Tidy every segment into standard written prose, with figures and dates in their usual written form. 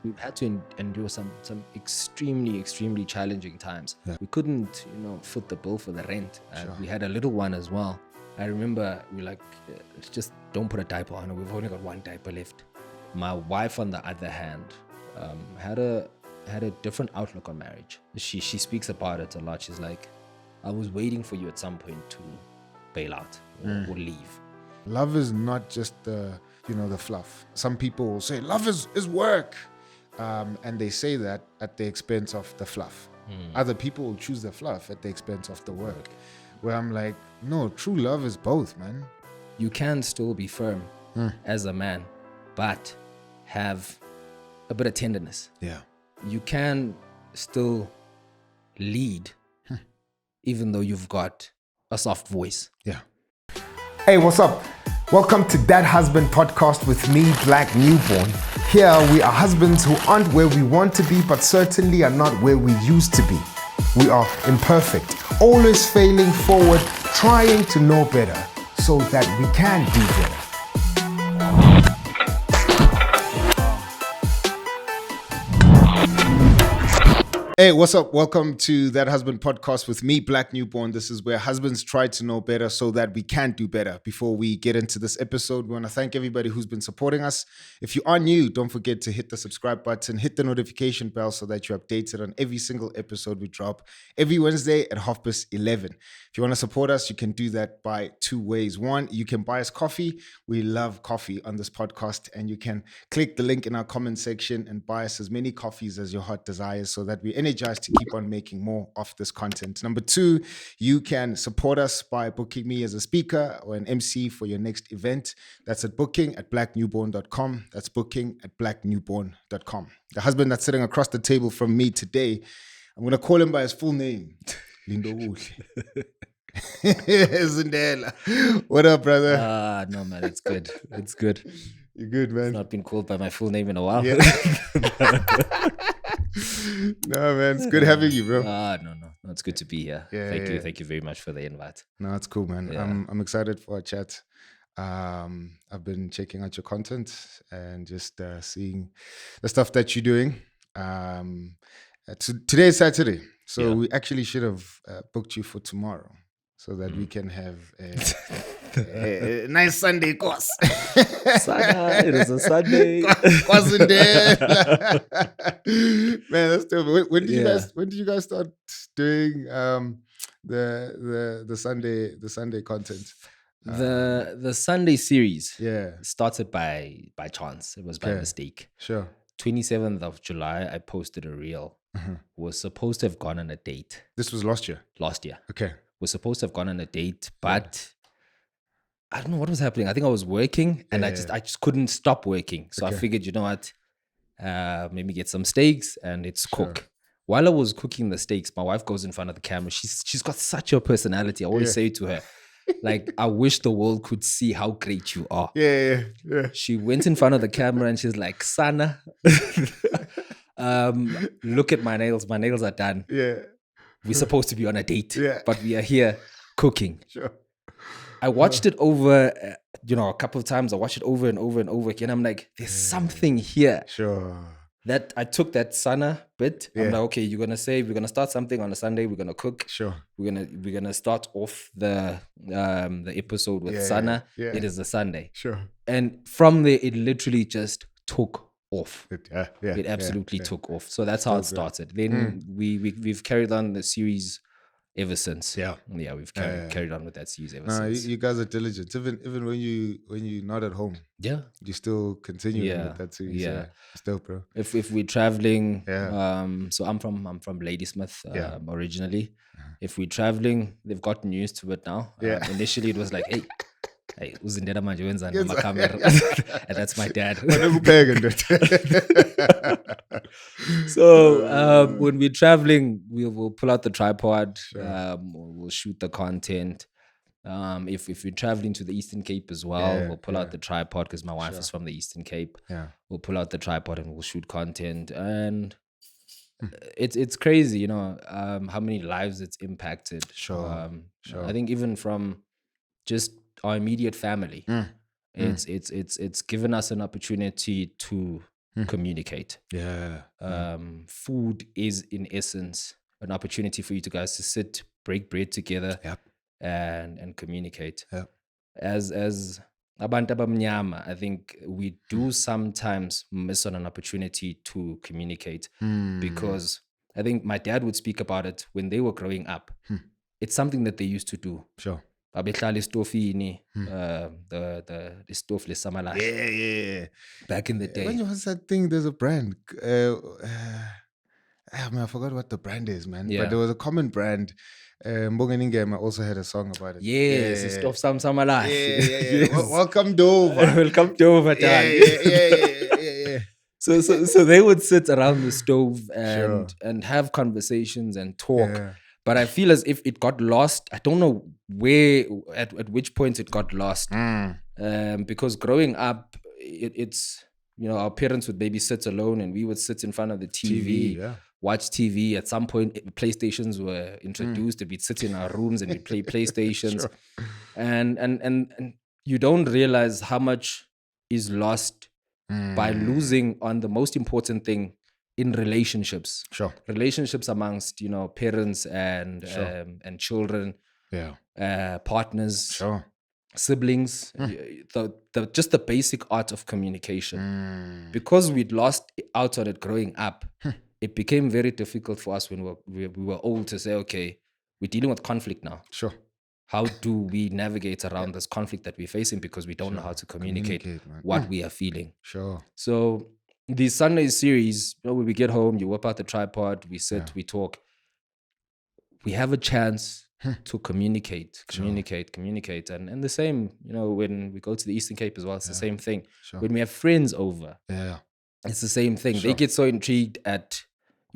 we've had to endure some extremely challenging times. We couldn't, foot the bill for the rent. We had a little one as well. I remember we were like, just don't put a diaper on her. We've only got one diaper left. My wife, on the other hand, had a different outlook on marriage. She speaks about it a lot. She's like, I was waiting for you at some point to bail out or leave. Love is not just the fluff. Some people will say love is work, and they say that at the expense of the fluff. Other people will choose the fluff at the expense of the work. Where I'm like, no, true love is both, man. You can still be firm as a man, but have a bit of tenderness. Yeah. You can still lead, even though you've got a soft voice. Yeah. Hey, what's up? Welcome to That Husband podcast with me, Black Newborn. Here we are husbands who aren't where we want to be, but certainly are not where we used to be. We are imperfect, always failing forward, trying to know better so that we can do better. Hey, what's up? Welcome to That Husband podcast with me, Black Newborn. This is where husbands try to know better so that we can do better. Before we get into this episode, we want to thank everybody who's been supporting us. If you are new, don't forget to hit the subscribe button, hit the notification bell so that you're updated on every single episode we drop every Wednesday at 11:30. If you want to support us, you can do that by two ways. One, you can buy us coffee. We love coffee on this podcast, and you can click the link in our comment section and buy us as many coffees as your heart desires so that we're energized to keep on making more of this content. Number two, you can support us by booking me as a speaker or an MC for your next event. That's at booking@blacknewborn.com. That's booking@blacknewborn.com. The husband that's sitting across the table from me today, I'm going to call him by his full name. Lindo. Zindela. What up, brother? No, man, it's good. It's good. You're good, man. I've not been called by my full name in a while. Yeah. No, man, it's good having you, bro. No, it's good to be here. Yeah, Thank you very much for the invite. No, it's cool, man. Yeah. I'm excited for our chat. I've been checking out your content and just seeing the stuff that you're doing. Today is Saturday, so we actually should have booked you for tomorrow so that we can have a nice Sunday course. It is a Sunday. Man, that's dope. When did you guys start doing the Sunday content? The Sunday series Yeah. started by chance. It was by mistake. Sure. 27th of July, I posted a reel. Was supposed to have gone on a date. This was last year? Last year. Okay. Was supposed to have gone on a date, but I don't know what was happening. I think I was working and I just couldn't stop working. So I figured, you know what, maybe get some steaks and it's cook. While I was cooking the steaks, my wife goes in front of the camera. She's got such a personality. I always say to her, like, I wish the world could see how great you are. Yeah. She went in front of the camera and she's like, Sana, look at my nails. My nails are done. Yeah. We're supposed to be on a date, Yeah. but we are here cooking. Sure. I watched it over, a couple of times. I watched it over and over and over again. I'm like, there's something here. Sure. That I took that Sana bit. I'm like, okay, you're gonna say we're gonna start something on a Sunday. We're gonna cook. Sure. We're gonna start off the episode with Sana. Yeah. It is a Sunday. Sure. And from there, it literally just took off. It absolutely took off. So that's how it started. Then we've carried on the series ever since. We've carried on with that series ever since. You guys are diligent. Even when you're not at home, you still continue with that series. Yeah, it's dope, bro. If we're traveling, so I'm from Ladysmith originally. If we're traveling, they've gotten used to it now. Initially, it was like, hey, Zindela manje wenzani namakamera, and that's my dad. So when we're traveling, we'll pull out the tripod. We'll shoot the content. If we're traveling to the Eastern Cape as well, we'll pull out the tripod because my wife is from the Eastern Cape. We'll pull out the tripod and we'll shoot content, and it's crazy, how many lives it's impacted. I think even from just our immediate family, it's given us an opportunity to communicate. Yeah. Food is in essence an opportunity for you to guys to sit, break bread together, Yep. and communicate. Yep. As abantu abamnyama, I think we do sometimes miss on an opportunity to communicate because I think my dad would speak about it when they were growing up. It's something that they used to do. Sure. Babehlala estofini, the stove lesamalahle Yeah. back in the day. When was that thing? There's a brand. I forgot what the brand is, man. Yeah. But there was a common brand. Mbongeningema also had a song about it. Yes, yeah. stove samalahle. Yeah. Yes. Welcome Dover. Welcome to over Yeah. So they would sit around the stove and have conversations and talk. Yeah. But I feel as if it got lost. I don't know where, at which point it got lost. Because growing up, it's, our parents would maybe sit alone and we would sit in front of the TV, watch TV. At some point, PlayStations were introduced and we'd sit in our rooms and we'd play PlayStations. And you don't realize how much is lost by losing on the most important thing in relationships. Sure. Relationships amongst, parents and children, partners, sure, siblings, just the basic art of communication. Because we'd lost out on it growing up, it became very difficult for us when we were old to say, okay, we're dealing with conflict now. Sure. How do we navigate around this conflict that we're facing because we don't know how to communicate what we are feeling? Sure. So the Sunday series, when we get home, you whip out the tripod, we sit, we talk. We have a chance to communicate. And the same, when we go to the Eastern Cape as well, it's the same thing. Sure. When we have friends over, it's the same thing. They get so intrigued at,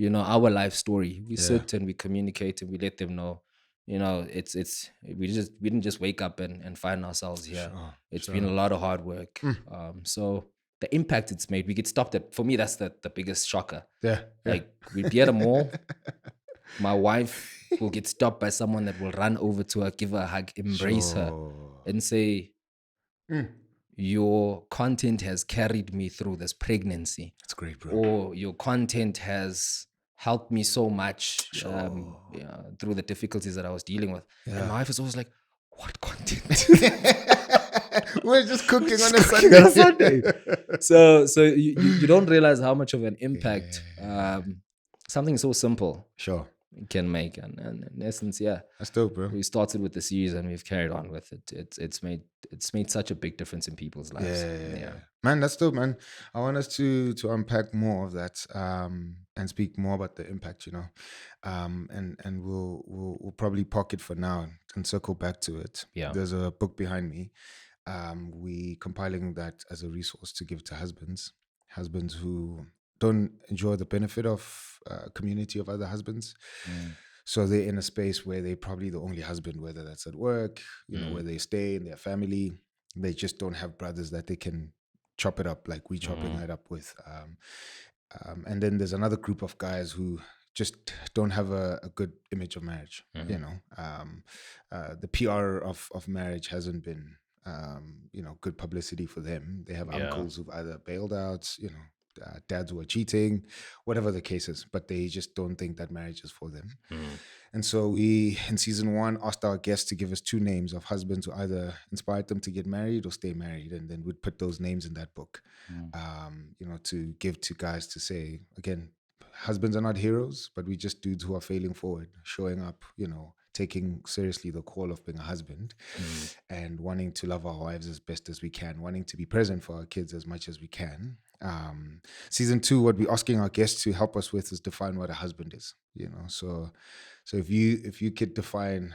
our life story. We sit and we communicate and we let them know, we didn't just wake up and find ourselves here. It's been a lot of hard work. So the impact it's made, we get stopped at, for me, that's the biggest shocker. Like we'd be at a mall, my wife will get stopped by someone that will run over to her, give her a hug, embrace her and say, your content has carried me through this pregnancy. That's great, bro. Or your content has helped me so much through the difficulties that I was dealing with. And my wife is always like, what content? We're just cooking on a Sunday. So you don't realize how much of an impact something so simple can make. And in essence, that's dope, bro. We started with the series and we've carried on with it. It's made such a big difference in people's lives. Man, that's dope, man. I want us to unpack more of that and speak more about the impact, and we'll probably park it for now and circle back to it. There's a book behind me. We compiling that as a resource to give to husbands who don't enjoy the benefit of community of other husbands. So they're in a space where they're probably the only husband, whether that's at work, where they stay in their family. They just don't have brothers that they can chop it up like we chopping it up with. And then there's another group of guys who just don't have a good image of marriage. The PR of marriage hasn't been good publicity for them. They have uncles who've either bailed out, dads who are cheating, whatever the case is, but they just don't think that marriage is for them. And so we, in season 1, asked our guests to give us 2 names of husbands who either inspired them to get married or stay married, and then we'd put those names in that book, to give to guys to say, again, husbands are not heroes, but we just dudes who are failing forward, showing up, taking seriously the call of being a husband and wanting to love our wives as best as we can, wanting to be present for our kids as much as we can. Season 2, what we're asking our guests to help us with is define what a husband is. So if you could define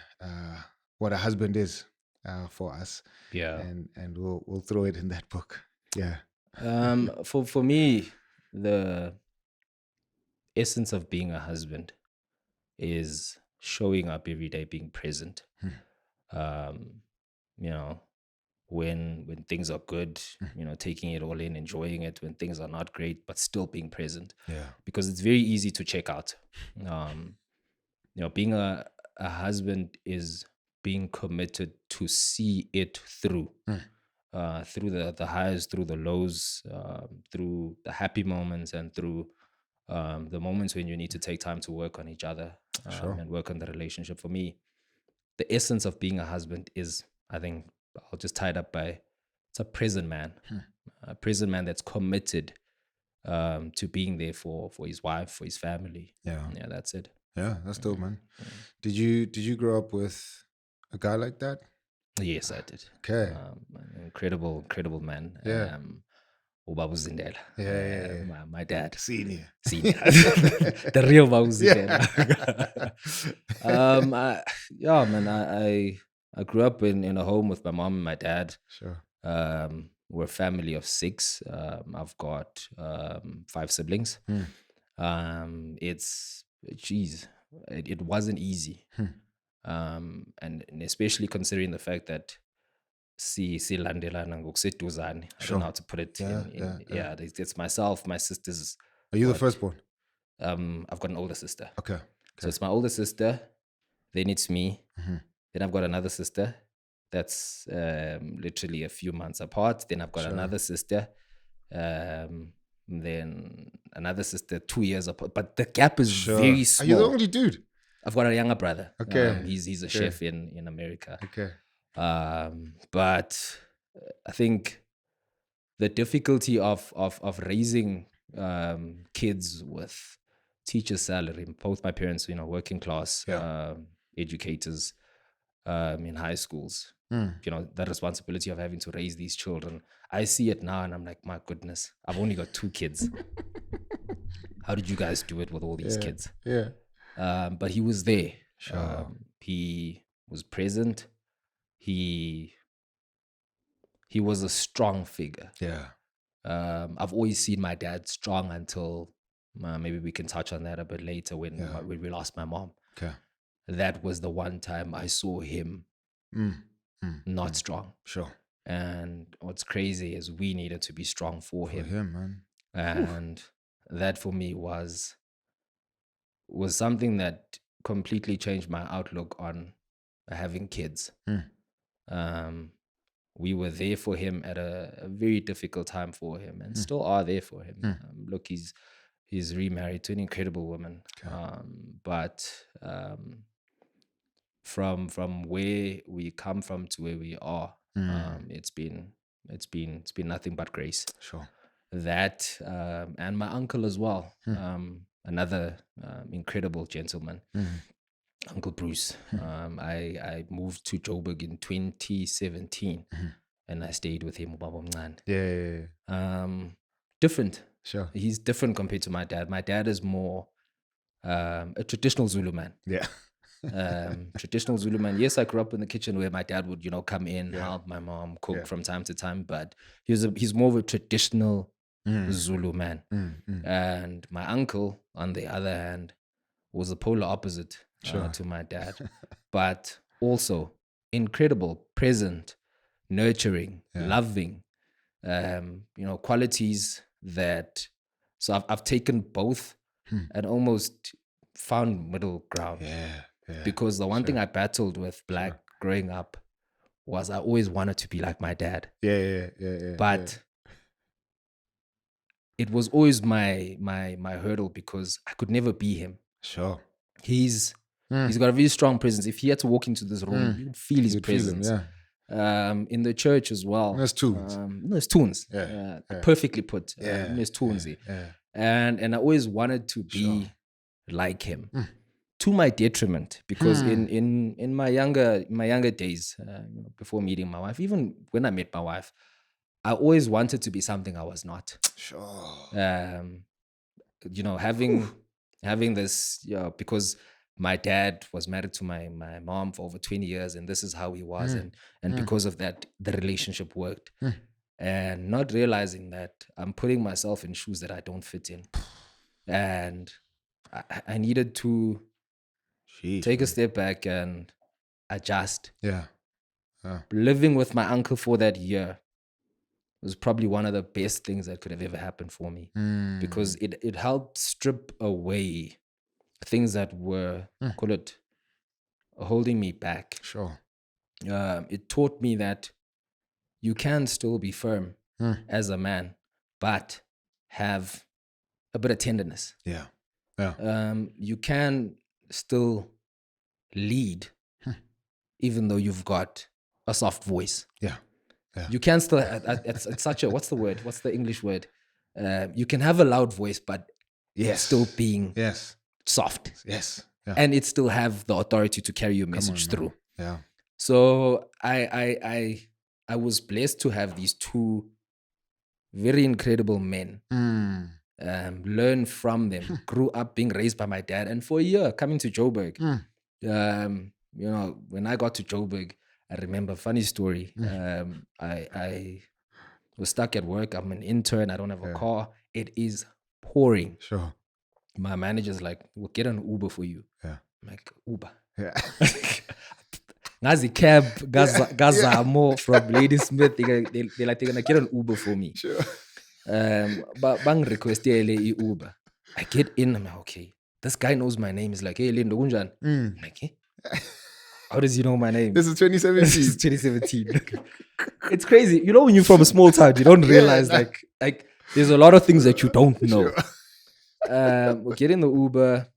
what a husband is for us, and we'll throw it in that book. For me, the essence of being a husband is showing up every day, being present. When things are good, taking it all in, enjoying it. When things are not great, but still being present. Because it's very easy to check out. Being a husband is being committed to see it through. through the highs, through the lows, through the happy moments, and through the moments when you need to take time to work on each other and work on the relationship. For me, the essence of being a husband is, I think, I'll just tie it up by, it's a present man, a present man that's committed to being there for his wife, for his family. Yeah. Yeah, that's it. Yeah, that's dope, man. Did you grow up with a guy like that? Yes, I did. Okay. An incredible man. Yeah. Babu Zindela. Yeah. My dad. Senior. The real Babu Zindela. I grew up in a home with my mom and my dad. Sure. We're a family of 6. I've got 5 siblings. It wasn't easy. And especially considering the fact that Landela nangokuseduzane. I don't know how to put it. It's myself, my sisters. Are you the firstborn? I've got an older sister. Okay. So it's my older sister, then it's me. Then I've got another sister that's literally a few months apart. Then I've got another sister. Then another sister 2 years apart. But the gap is very small. Are you the only dude? I've got a younger brother. Okay. He's a chef in America. Okay. But I think the difficulty of raising kids with teacher's salary, both my parents, working class educators in high schools, the responsibility of having to raise these children. I see it now and I'm like, my goodness, I've only got 2 kids. How did you guys do it with all these kids? Yeah. But he was there. Sure. He was present. He was a strong figure. Yeah. I've always seen my dad strong until maybe we can touch on that a bit later when we lost my mom. Okay. That was the one time I saw him not strong. Sure. And what's crazy is we needed to be strong for him. For him, man. And that for me was something that completely changed my outlook on having kids. We were there for him at a very difficult time for him, and still are there for him. Look, he's remarried to an incredible woman. Okay. But from where we come from to where we are, it's been nothing but grace. Sure. That and my uncle as well, another incredible gentleman. Uncle Bruce. I moved to Joburg in 2017 and I stayed with him. Yeah. Different. Sure. He's different compared to my dad. My dad is more a traditional Zulu man. Yeah. Traditional Zulu man. Yes, I grew up in the kitchen where my dad would, come in, help my mom cook from time to time, but he's more of a traditional Zulu man. And my uncle, on the other hand, was the polar opposite to my dad, but also incredible, present, nurturing, loving, qualities that. So I've taken both and almost found middle ground. Because the one thing I battled with Black growing up was I always wanted to be like my dad. But it was always my hurdle because I could never be him. Sure. He's got a very strong presence. If he had to walk into this room, you'd feel his presence. Feel him, in the church as well. There's tunes. There's tunes. Perfectly put. There's tunes. And I always wanted to be like him. To my detriment, because in my younger days, before meeting my wife, even when I met my wife, I always wanted to be something I was not. Sure. Having this, because my dad was married to my mom for over 20 years, and this is how he was, and because of that, the relationship worked. And not realizing that I'm putting myself in shoes that I don't fit in, and I needed to take a step back and adjust. Living with my uncle for that year was probably one of the best things that could have ever happened for me, because it helped strip away things that were, call it, holding me back. Sure. It taught me that you can still be firm as a man, but have a bit of tenderness. Yeah. You can still lead, even though you've got a soft voice. Yeah. You can still, it's such a, what's the word? What's the English word? You can have a loud voice, but it's still being soft. Yes. Yeah. And it still have the authority to carry your message through. Yeah. So I was blessed to have these two very incredible men. Learn from them. Grew up being raised by my dad, and for a year coming to Joburg. You know, when I got to Joburg, I remember, funny story. I was stuck at work. I'm an intern. I don't have a car. It is pouring. Sure. My manager's like, "We'll get an Uber for you." Yeah. I'm like, Uber. Yeah. Nazi cab, Gazamo from Lady Smith. They're like, they're gonna get an Uber for me. Sure. But bang request Uber. I get in. I'm like, okay. This guy knows my name. He's like, "Hey, Lindo, Gunjan." I'm like, hey? How does he know my name? This is 2017. This is 2017. It's crazy. You know, when you're from a small town, you don't realize like there's a lot of things that you don't know. We get in the Uber.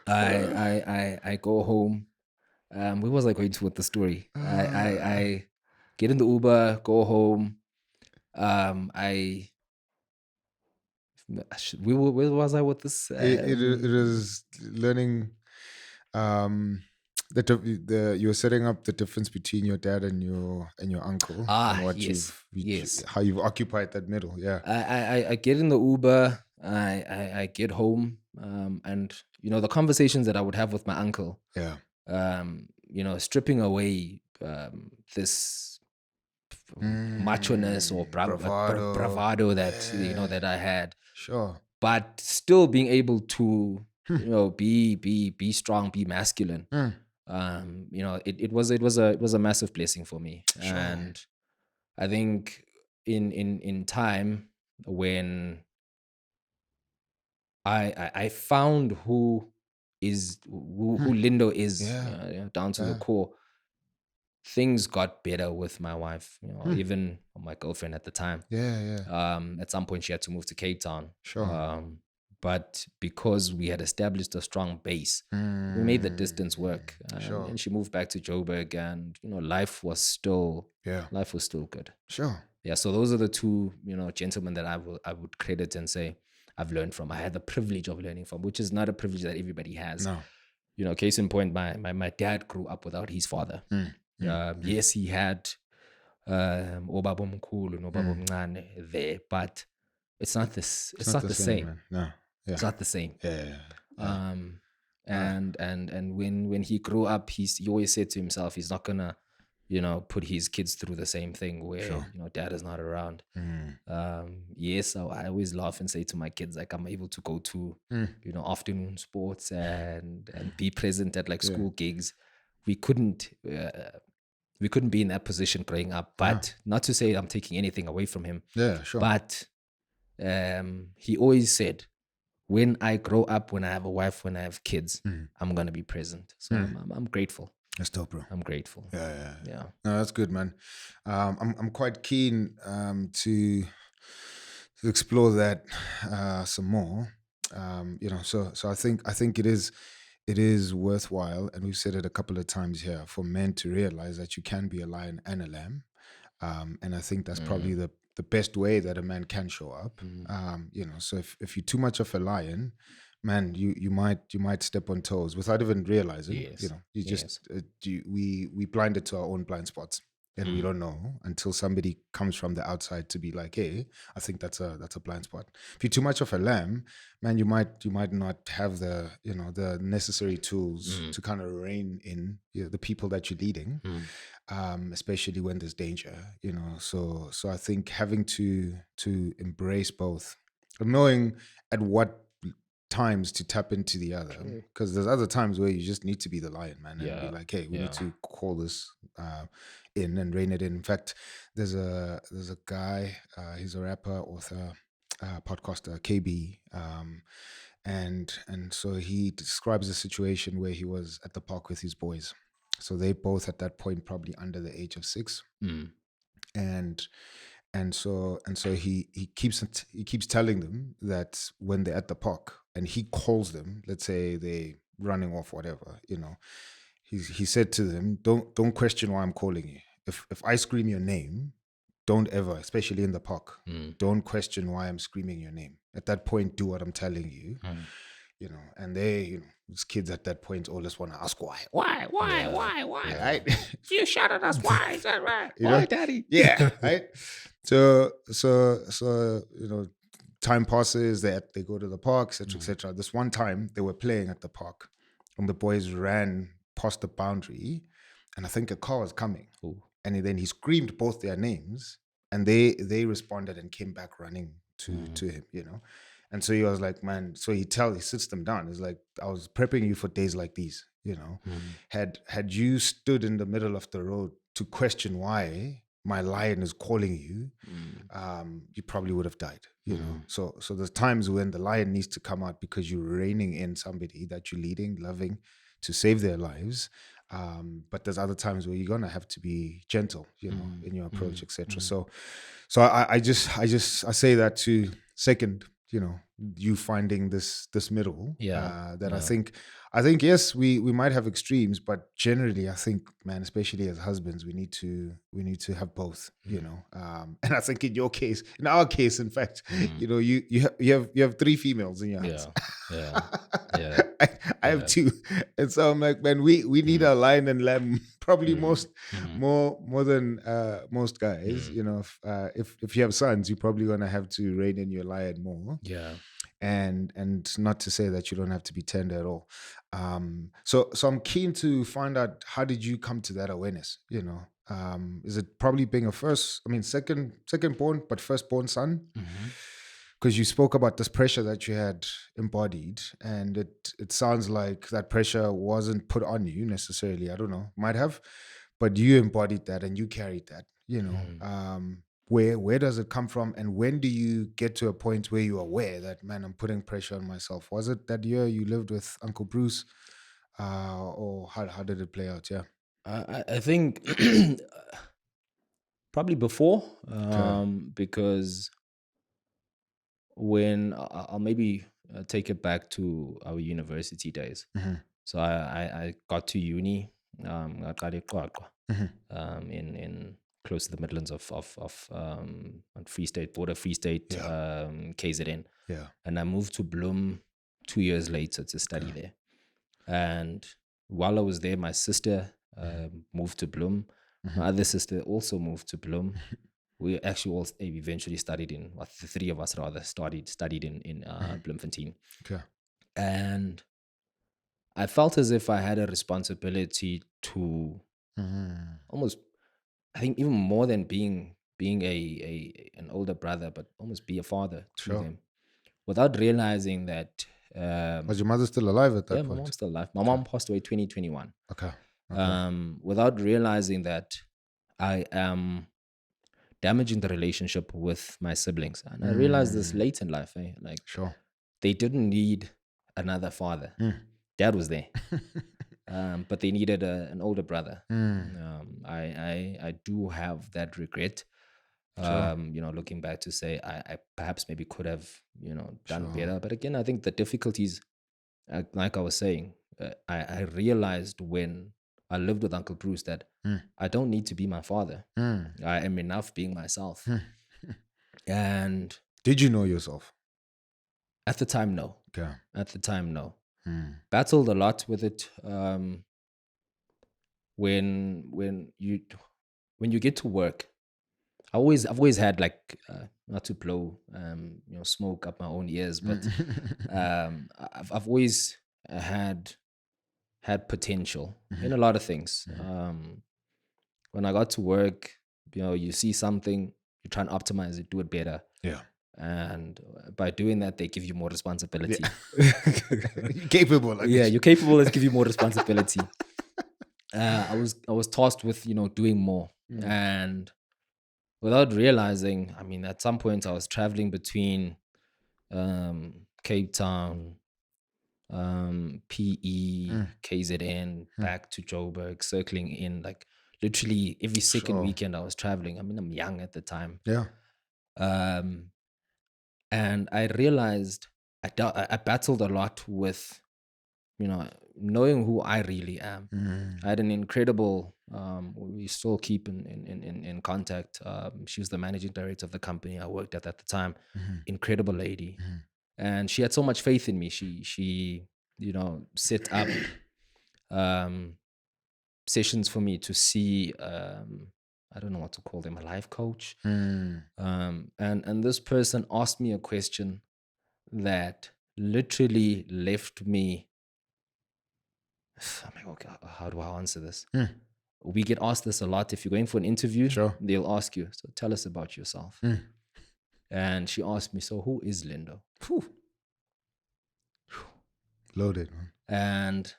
I go home. Where was I going to with the story? I get in the Uber, go home. Where was I with this? It is learning you were setting up the difference between your dad and your uncle. And what yes. How you've occupied that middle. Yeah. I get in the Uber, I get home, and you know, the conversations that I would have with my uncle. Yeah. You know, stripping away this macho-ness or bravado that you know that I had. Sure. But still being able to you know be strong, be masculine. You know, it was a massive blessing for me. Sure. And I think in time when I found who Lindo is, you know, down to the core, things got better with my wife, you know, even my girlfriend at the time. At some point she had to move to Cape Town. Sure. But because we had established a strong base, we made the distance work. Sure. And she moved back to Joburg, and you know, life was still good. Sure. Yeah. So those are the two, you know, gentlemen that I would credit and say I've learned from. I had the privilege of learning from, which is not a privilege that everybody has. No. You know, case in point, my dad grew up without his father. Yes, he had Obaba Mkhulu and Obaba Mncane there, but it's not this. It's not the same. Man. No. Yeah. It's not the same. Yeah. And when he grew up, he always said to himself, he's not gonna, you know, put his kids through the same thing where you know, dad is not around. Yes, I always laugh and say to my kids, like, I'm able to go to you know, afternoon sports and be present at like school gigs. We couldn't be in that position growing up, but not to say I'm taking anything away from him. Yeah, sure. But he always said, when I grow up, when I have a wife, when I have kids, I'm gonna be present. So I'm grateful. That's dope, bro. I'm grateful. Yeah. No, that's good, man. I'm quite keen to explore that some more. You know, so I think it is worthwhile, and we've said it a couple of times here, for men to realize that you can be a lion and a lamb. And I think that's probably the best way that a man can show up. You know, so if you're too much of a lion, man, you might step on toes without even realizing. You know, you just we blinded to our own blind spots, and we don't know until somebody comes from the outside to be like, hey, I think that's a blind spot. If you're too much of a lamb, man, you might not have the, you know, the necessary tools to kind of rein in, you know, the people that you're leading. Especially when there's danger, you know. So I think having to embrace both, knowing at what times to tap into the other, because there's other times where you just need to be the lion, man, and be like, hey, we need to call this in and rein it in. In fact, there's a guy, he's a rapper, author, podcaster, KB, and so he describes a situation where he was at the park with his boys. So they both at that point probably under the age of 6. And so he keeps telling them that when they're at the park and he calls them, let's say they running off, whatever, he said to them, don't question why I'm calling you. If I scream your name, don't ever, especially in the park, don't question why I'm screaming your name. At that point, do what I'm telling you. And they, these kids at that point always want to ask why, right? You shot at us. Why is that right? Why, Daddy? Yeah, right. So time passes. They go to the park, etc., etc. This one time they were playing at the park, and the boys ran past the boundary, and I think a car was coming. Ooh. And then he screamed both their names, and they responded and came back running to him. And so he was like, man, so he sits them down. He's like, I was prepping you for days like these, Had you stood in the middle of the road to question why my lion is calling you, you probably would have died, So there's times when the lion needs to come out because you're reining in somebody that you're leading, loving, to save their lives. But there's other times where you're gonna have to be gentle, in your approach, etc. So I say that to second, you finding this middle. That I think yes, we might have extremes, but generally I think, man, especially as husbands, we need to have both, and I think in our case, in fact, you have 3 females in your house. Yeah. I have 2, and so I'm like, man, we need a lion and lamb probably more than most guys. If you have sons, you're probably gonna have to rein in your lion more. And not to say that you don't have to be tender at all. So I'm keen to find out, how did you come to that awareness? Is it probably being second born, but firstborn son? Because you spoke about this pressure that you had embodied, and it sounds like that pressure wasn't put on you necessarily. I don't know, might have, but you embodied that and you carried that. Where does it come from, and when do you get to a point where you're aware that, man, I'm putting pressure on myself? Was it that year you lived with Uncle Bruce, or how did it play out? Yeah, I think probably before, because when I'll maybe take it back to our university days. So I got to uni, in close to the Midlands of Free State, border Free State, KZN. Yeah. And I moved to Bloem 2 years later to study there. And while I was there, my sister moved to Bloem. My other sister also moved to Bloem. We actually all eventually studied the 3 of us rather studied in Bloemfontein. Okay. And I felt as if I had a responsibility to almost, I think, even more than being an older brother, but almost be a father to them, without realizing that. Was your mother still alive at that point? Yeah, my mom's still alive. My mom passed away 2021. Okay. Without realizing that I am damaging the relationship with my siblings, and I realized this late in life. They didn't need another father. Dad was there. But they needed an older brother. I do have that regret. Looking back to say I perhaps maybe could have done better. But again, I think the difficulties, like I was saying, I realized when I lived with Uncle Bruce that I don't need to be my father. I am enough being myself. And did you know yourself? At the time, no. Okay. At the time, no. Battled a lot with it. When you get to work, I've always had, like, not to blow smoke up my own ears, but I've always had potential in a lot of things. When I got to work, you see something, you try and optimize it, do it better. Yeah. And by doing that, they give you more responsibility. You're capable. You're capable. Let's give you more responsibility. I was tasked with doing more, and without realizing, at some point I was traveling between Cape Town, PE, KZN, back to Joburg, circling in, like literally every second Sure. weekend I was traveling. I mean, I'm young at the time. Yeah. And I realized I battled a lot with, knowing who I really am. I had an incredible, we still keep in contact. She was the managing director of the company I worked at the time. Incredible lady. And she had so much faith in me. She set up sessions for me to see, I don't know what to call them, a life coach. And this person asked me a question that literally left me. I'm like, okay, how do I answer this? We get asked this a lot. If you're going for an interview, Sure. they'll ask you, so tell us about yourself. And she asked me, so who is Lindo? Loaded, man. And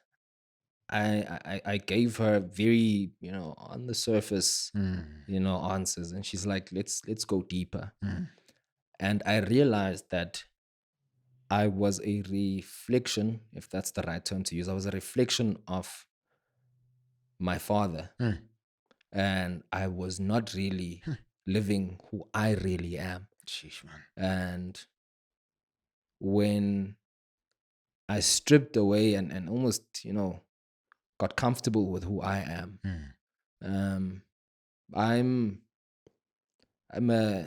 I gave her very, on the surface, answers. And she's like, let's go deeper. And I realized that I was a reflection, if that's the right term to use. I was a reflection of my father. And I was not really living who I really am. Sheesh, man. And when I stripped away and almost, got comfortable with who I am, I'm a,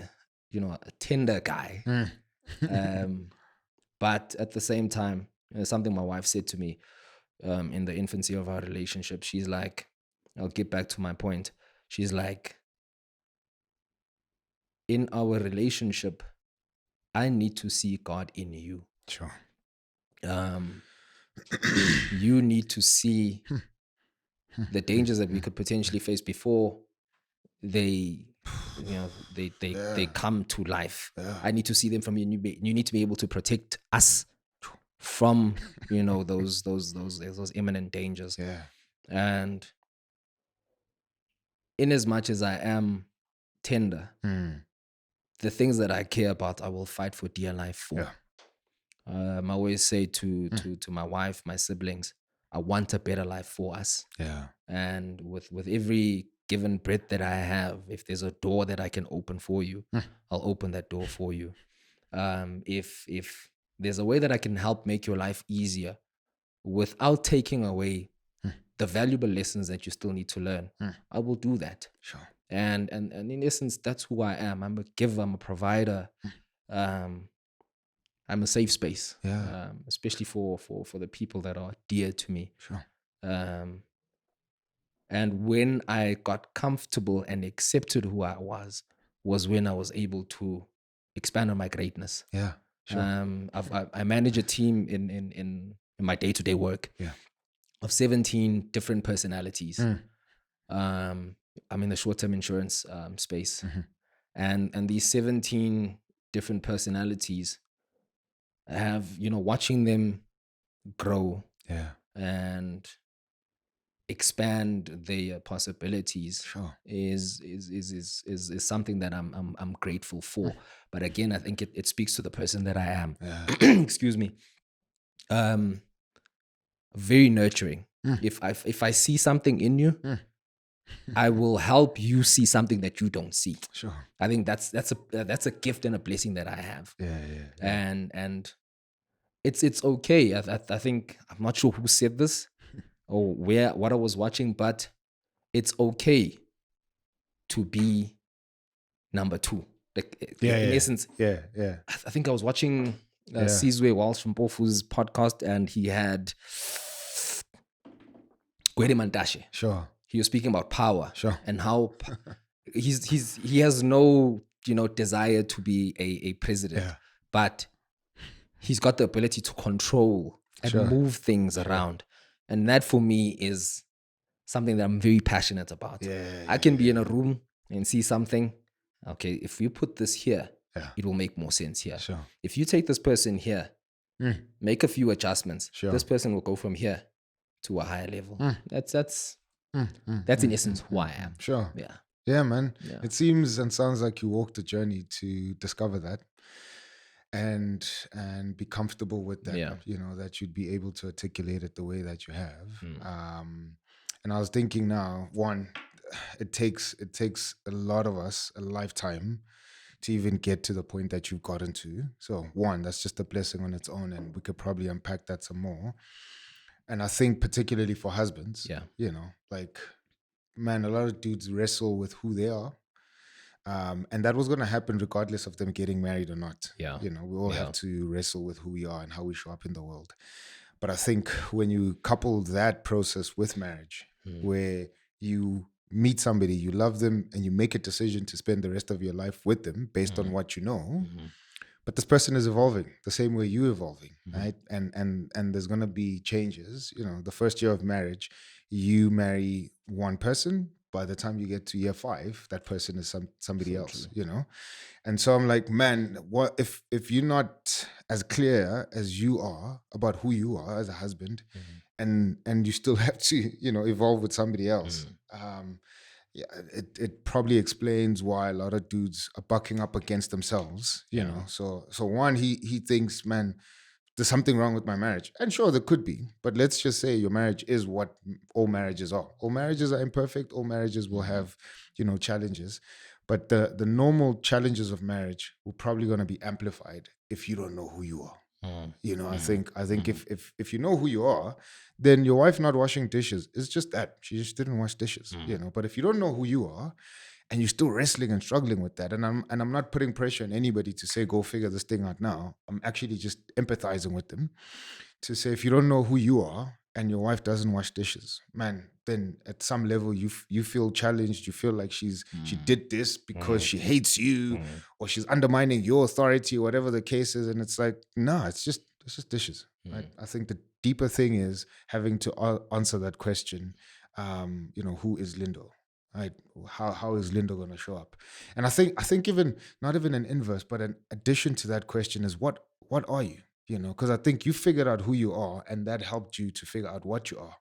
a tender guy. But at the same time, something my wife said to me in the infancy of our relationship, she's like, I'll get back to my point. She's like, in our relationship, I need to see God in you. Sure. You need to see the dangers that we could potentially face before they come to life. I need to see them from you. You need to be able to protect us from those imminent dangers. Yeah. And in as much as I am tender, the things that I care about, I will fight for dear life for. Yeah. I always say to my wife, my siblings, I want a better life for us. Yeah. And with every given breath that I have, if there's a door that I can open for you, I'll open that door for you. If there's a way that I can help make your life easier without taking away the valuable lessons that you still need to learn, I will do that. Sure. And in essence, that's who I am. I'm a giver, I'm a provider. I'm a safe space, especially for the people that are dear to me. Sure. And when I got comfortable and accepted who I was when I was able to expand on my greatness. Yeah. Sure. I manage a team in my day-to-day work of 17 different personalities. I'm in the short-term insurance space. And these 17 different personalities, I have, watching them grow and expand their possibilities is something that I'm grateful for. But again, I think it speaks to the person that I am. Excuse me. Very nurturing. If I see something in you, I will help you see something that you don't see. Sure. I think that's a gift and a blessing that I have. And it's okay. I think, I'm not sure who said this or what I was watching, but it's okay to be number two. Like, in essence, I think I was watching Sizwe Walsh from Bofu's podcast, and he had Gwede Mantashe. Sure. He was speaking about power. Sure. And how he has no desire to be a president, but he's got the ability to control and move things around. And that for me is something that I'm very passionate about. I can be in a room and see something. Okay, if you put this here, it will make more sense here. Sure. If you take this person here, make a few adjustments, this person will go from here to a higher level. That's in essence who I am. Sure. Yeah. Yeah, man. Yeah. It seems and sounds like you walked the journey to discover that and be comfortable with that, that you'd be able to articulate it the way that you have. And I was thinking now, one, it takes a lot of us a lifetime to even get to the point that you've gotten to. So one, that's just a blessing on its own, and we could probably unpack that some more. And I think particularly for husbands, Yeah. like, man, a lot of dudes wrestle with who they are. And that was going to happen regardless of them getting married or not. Yeah. We all have to wrestle with who we are and how we show up in the world. But I think when you couple that process with marriage, where you meet somebody, you love them, and you make a decision to spend the rest of your life with them based on what you know, but this person is evolving the same way you're evolving, right? And there's going to be changes. The first year of marriage, you marry one person. By the time you get to year 5, that person is somebody else, And so I'm like, man, what if you're not as clear as you are about who you are as a husband, and you still have to, evolve with somebody else. Yeah, it probably explains why a lot of dudes are bucking up against themselves, you know. So one, he thinks, man, there's something wrong with my marriage. And sure, there could be. But let's just say your marriage is what all marriages are. All marriages are imperfect. All marriages will have, challenges. But the normal challenges of marriage will probably going to be amplified if you don't know who you are. I think if you know who you are, then your wife not washing dishes is just that. She just didn't wash dishes, But if you don't know who you are, and you're still wrestling and struggling with that, and I'm not putting pressure on anybody to say go figure this thing out now. I'm actually just empathizing with them to say, if you don't know who you are and your wife doesn't wash dishes, man, then at some level you feel challenged. You feel like she did this because she hates you, or she's undermining your authority, or whatever the case is. And it's like, no, it's just dishes, right? I think the deeper thing is having to answer that question. Who is Lindo? Right? How is Lindo going to show up? And I think even not even an inverse, but an addition to that question is what are you? Because I think you figured out who you are, and that helped you to figure out what you are.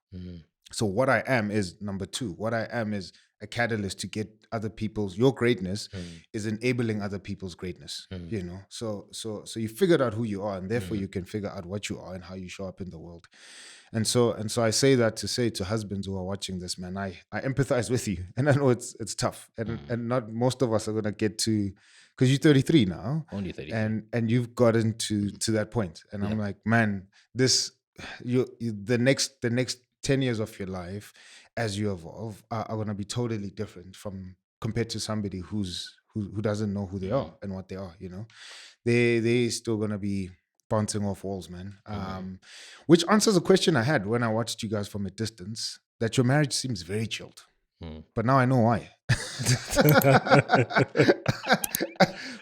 So what I am is number 2. What I am is a catalyst to get other people's, your greatness is enabling other people's greatness. So you figured out who you are, and therefore you can figure out what you are and how you show up in the world. And so I say that to say to husbands who are watching this, man, I empathize with you, and I know it's tough, and not most of us are gonna get to, because you're 33 now, only 33, and you've gotten to that point, and I'm like, man, this the next 10 years of your life as you evolve are gonna be totally different compared to somebody who doesn't know who they are and what they are. They still gonna be bouncing off walls, man. Which answers a question I had when I watched you guys from a distance, that your marriage seems very chilled. But now I know why.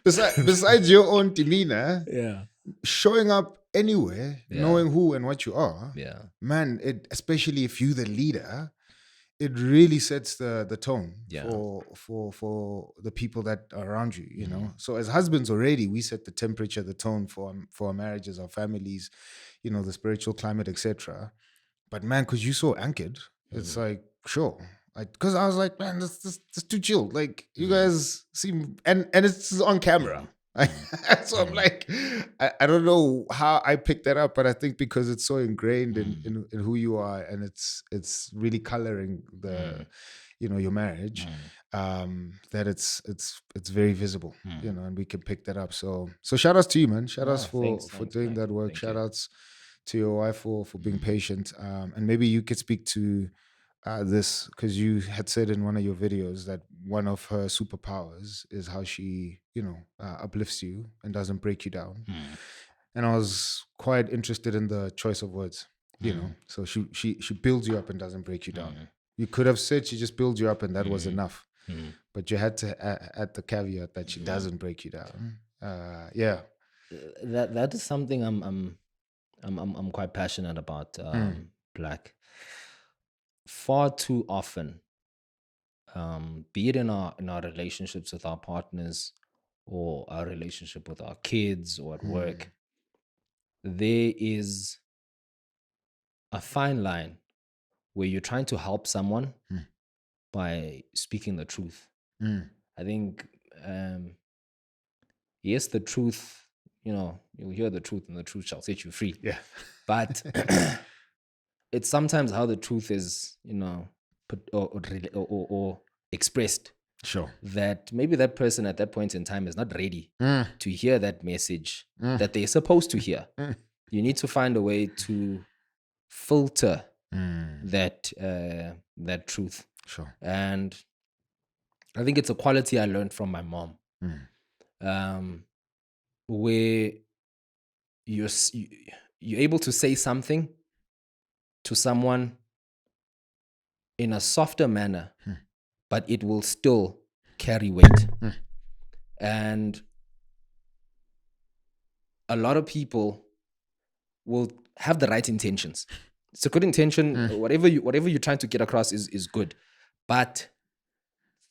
Besides your own demeanor, showing up anywhere, knowing who and what you are, man, especially if you're the leader, it really sets the tone for the people that are around you, So as husbands already, we set the temperature, the tone for our marriages, our families, the spiritual climate, etc. But man, because you're so anchored, it's like, sure. Because I was like, man, this too chill. Like, you guys seem, and it's on camera. So I'm like, I don't know how I picked that up, but I think because it's so ingrained in who you are, and it's really coloring the your marriage, that it's very visible, and we can pick that up. So shout outs to you, man. Shout outs for doing that work. Shout outs to your wife for being patient. And maybe you could speak to this, because you had said in one of your videos that one of her superpowers is how she, uplifts you and doesn't break you down. And I was quite interested in the choice of words, So she builds you up and doesn't break you down. You could have said she just builds you up and that was enough, but you had to add the caveat that she doesn't break you down. That is something I'm quite passionate about. Black. Far too often, be it in our relationships with our partners, or our relationship with our kids, or at work, there is a fine line where you're trying to help someone by speaking the truth. I think, yes, the truth, you'll hear the truth, and the truth shall set you free. Yeah. But it's sometimes how the truth is, put or expressed Sure. that maybe that person at that point in time is not ready to hear that message that they're supposed to hear. You need to find a way to filter that truth. Sure. And I think it's a quality I learned from my mom, where you're able to say something to someone in a softer manner, but it will still carry weight. And a lot of people will have the right intentions. It's a good intention. Whatever you're trying to get across is good, but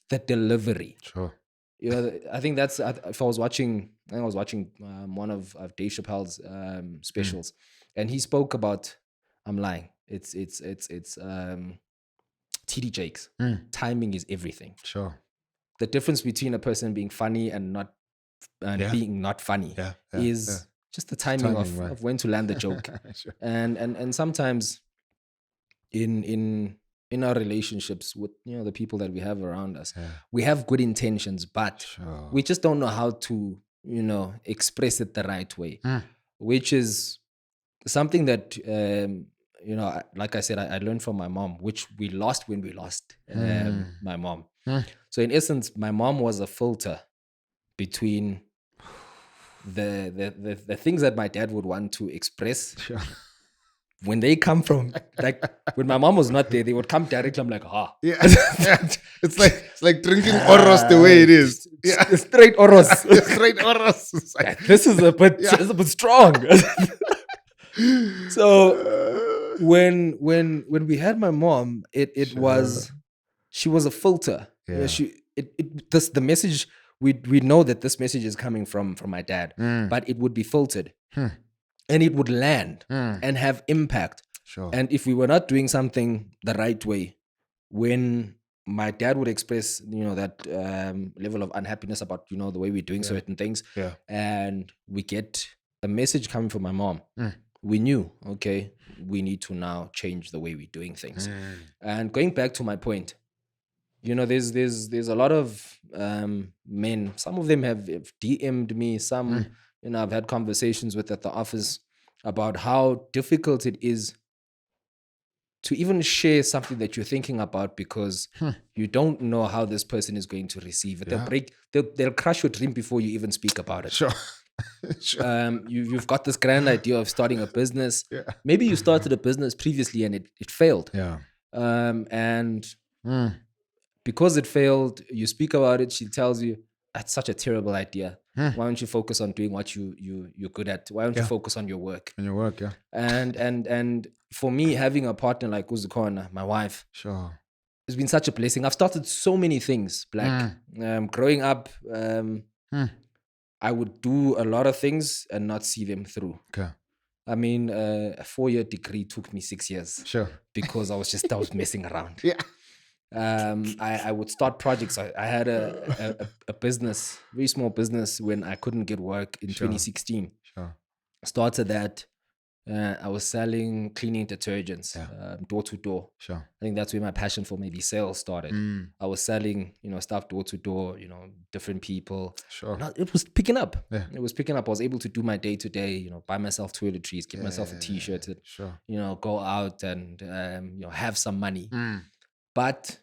the delivery. Sure. You know, I think that's. If I was watching one of Dave Chappelle's specials, and he spoke about. I'm lying. It's TD Jakes. Timing is everything. Sure. The difference between a person being funny and not being not funny is just the timing of when to land the joke. Sure. And sometimes in our relationships with the people that we have around us, we have good intentions, but we just don't know how to express it the right way, which is something that like I said, I learned from my mom, which we lost when we lost my mom. So in essence, my mom was a filter between the things that my dad would want to express. Sure. When they come from, like, when my mom was not there, they would come directly. I'm like, yeah. It's like drinking Oros the way it is. Straight Oros. Straight Oros. Like, this is a bit strong. So when we had my mom, it was, she was a filter. Yeah. The message, we know that this message is coming from my dad, but it would be filtered. And it would land and have impact. Sure. And if we were not doing something the right way, when my dad would express, that level of unhappiness about, the way we're doing certain things, and we get a message coming from my mom, we knew, okay, we need to now change the way we're doing things. And going back to my point, there's a lot of men. Some of them have DM'd me. Some, I've had conversations with at the office about how difficult it is to even share something that you're thinking about because you don't know how this person is going to receive it. They'll crush your dream before you even speak about it. Sure. You've got this grand idea of starting a business. Maybe you started a business previously and it failed. And because it failed, you speak about it. She tells you, that's such a terrible idea. Why don't you focus on doing what you're good at? Why don't you focus on your work? On your work, And for me, having a partner like Uzukona, my wife, it's been such a blessing. I've started so many things, Black. Growing up, I would do a lot of things and not see them through. Okay. I mean, a 4-year degree took me 6 years. Sure. Because I was messing around. Yeah. I would start projects. I had a business, very small business, when I couldn't get work in 2016. Sure. Started that. I was selling cleaning detergents, door to door. Sure. I think that's where my passion for maybe sales started. I was selling, stuff door to door, different people. Sure. It was picking up. Yeah. It was picking up. I was able to do my day to day, buy myself toiletries, get myself a t-shirt, sure. Go out and, have some money. But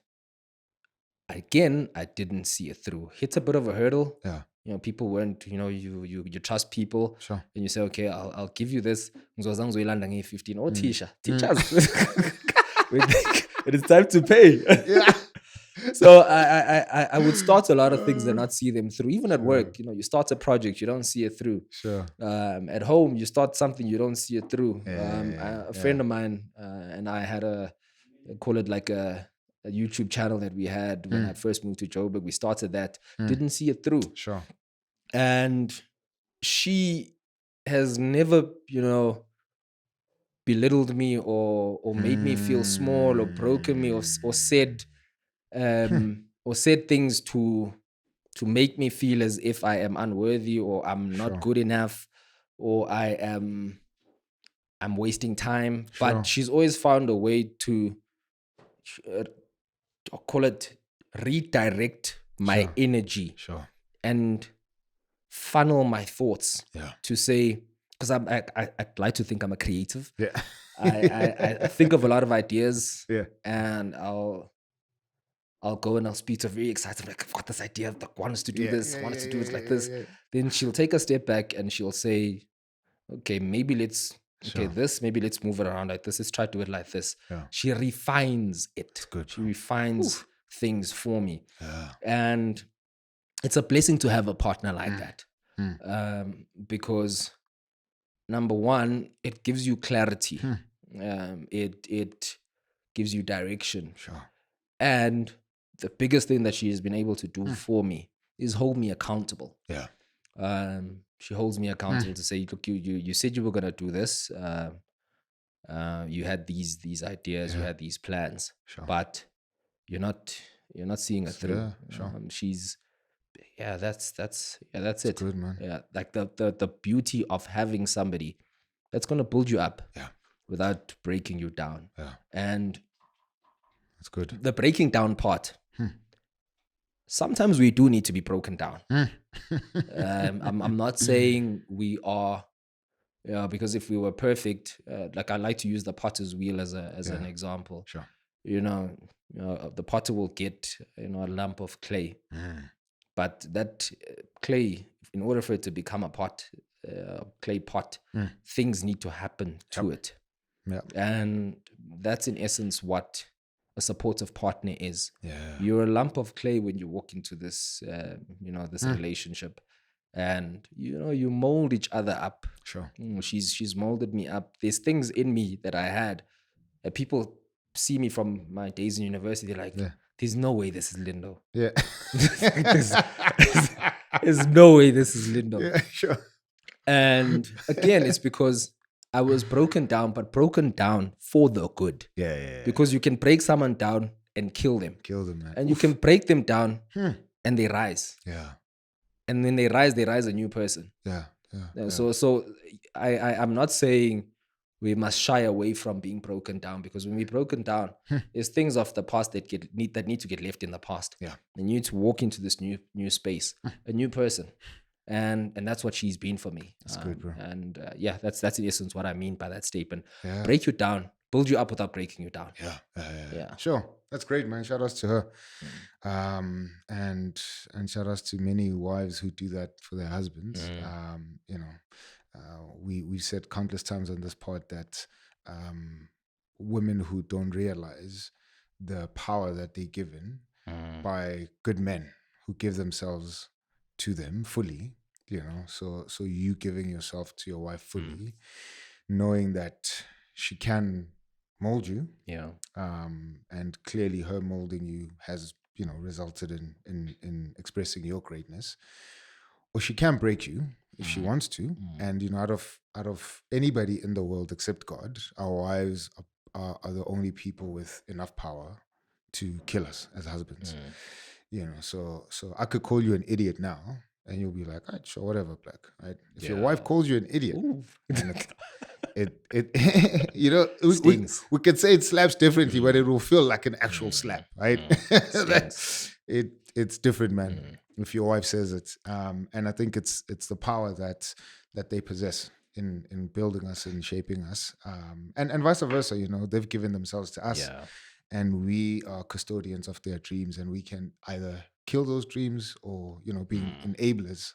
again, I didn't see it through. Hit a bit of a hurdle. Yeah. People weren't, you trust people. Sure. And you say, okay, I'll give you this. 15. Oh, teach us. We think it is time to pay. Yeah. So I would start a lot of things and not see them through. Even at work, you start a project, you don't see it through. Sure. At home, you start something, you don't see it through. A friend of mine and I had call it like a YouTube channel that we had when I first moved to Joburg. We started that, didn't see it through. Sure. And she has never, belittled me or made me feel small or broken me or said things to make me feel as if I am unworthy or I'm not good enough or I'm wasting time. But she's always found a way to call it redirect my energy and funnel my thoughts to say, because I'd like to think I'm a creative. Yeah. I think of a lot of ideas. Yeah. And I'll go and I'll speak to her very excited, like, I've got this idea, I want us to do this, I want us to do it like this. Then she'll take a step back and she'll say, okay, maybe let's maybe let's move it around like this. Let's try to do it like this. Yeah. She refines it. Good, she refines things for me. Yeah. And it's a blessing to have a partner like that. Because number one, it gives you clarity. It gives you direction. Sure. And the biggest thing that she has been able to do for me is hold me accountable. Yeah. She holds me accountable to say, look, you said you were gonna do this. You had these ideas, you had these plans, but you're not seeing it through. That's it. Good, man. Yeah, like the beauty of having somebody that's gonna build you up without breaking you down. Yeah. And that's good. The breaking down part. Sometimes we do need to be broken down. I'm not saying we are, because if we were perfect, like I like to use the potter's wheel as an example. Sure. The potter will get a lump of clay, but that clay, in order for it to become a pot, clay pot, things need to happen to it. Yeah. And that's in essence what a supportive partner is. Yeah. You're a lump of clay when you walk into this, this relationship, and you mold each other up. Sure. She's molded me up. There's things in me that I had. People see me from my days in university. They're like, there's no way this is Lindo. Yeah. there's no way this is Lindo. Yeah. Sure. And again, it's because I was broken down, but broken down for the good. Yeah. Because you can break someone down and kill them. Man. And you can break them down and they rise. Yeah. And when they rise a new person. Yeah. So I'm not saying we must shy away from being broken down, because when we're broken down, there's things of the past that need to get left in the past. Yeah. And you need to walk into this new space, a new person. And that's what she's been for me. That's good, bro. And that's in essence what I mean by that statement. Yeah. Break you down, build you up without breaking you down. Yeah. Sure. That's great, man. Shout outs to her. And shout outs to many wives who do that for their husbands. We've said countless times on this pod that women who don't realize the power that they're given by good men who give themselves to them fully, so you giving yourself to your wife fully, knowing that she can mold you, and clearly her molding you has resulted in expressing your greatness, or she can break you if she wants to. And out of anybody in the world except God, our wives are the only people with enough power to kill us as husbands. So I could call you an idiot now, and you'll be like, all right, sure, whatever, Black. Right? If your wife calls you an idiot, we could say it slaps differently, but it will feel like an actual slap, right? It's different, man. If your wife says it, and I think it's the power that they possess in building us and shaping us, and vice versa. They've given themselves to us. And we are custodians of their dreams, and we can either kill those dreams or, being enablers,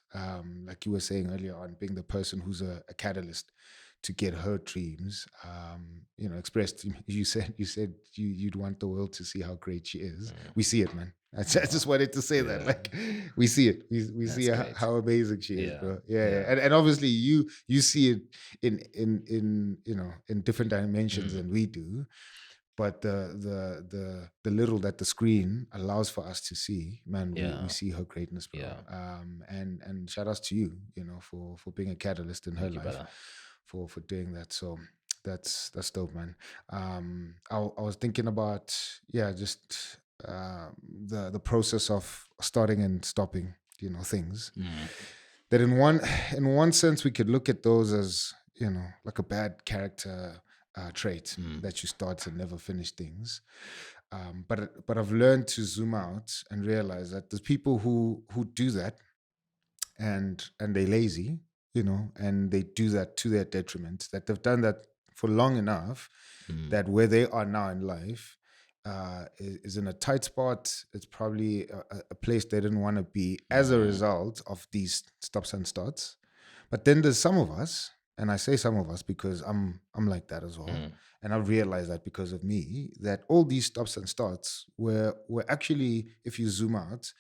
like you were saying earlier on, being the person who's a catalyst to get her dreams, expressed. You said you'd want the world to see how great she is. We see it, man. I just wanted to say that, like, we see it. We see how amazing she is, bro. And obviously you see it in different dimensions than we do. But the little that the screen allows for us to see, man, we see her greatness, bro. And shout outs to you, for being a catalyst in her life, for doing that. So that's dope, man. I was thinking about just the process of starting and stopping, things. That in one sense we could look at those as like a bad character trait, that you start and never finish things. But I've learned to zoom out and realize that there's people who do that, and they're lazy, and they do that to their detriment. That they've done that for long enough that where they are now in life is in a tight spot. It's probably a place they didn't want to be as a result of these stops and starts. But then there's some of us, and I say some of us because I'm like that as well. And I've realized that because of me, that all these stops and starts were actually, if you zoom out,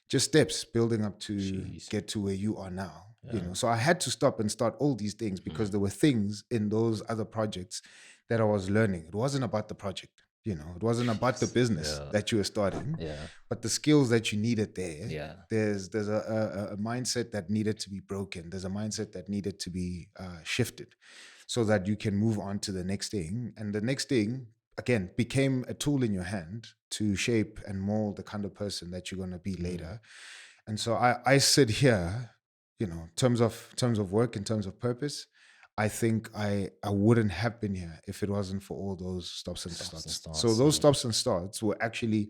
just steps building up to get to where you are now. So I had to stop and start all these things because there were things in those other projects that I was learning. It wasn't about the project. It wasn't about the business that you were starting, but the skills that you needed there. There's a mindset that needed to be broken. There's a mindset that needed to be shifted so that you can move on to the next thing. And the next thing, again, became a tool in your hand to shape and mold the kind of person that you're going to be later. And so I sit here, in terms of work, in terms of purpose, I think I wouldn't have been here if it wasn't for all those stops and starts. So those stops and starts were actually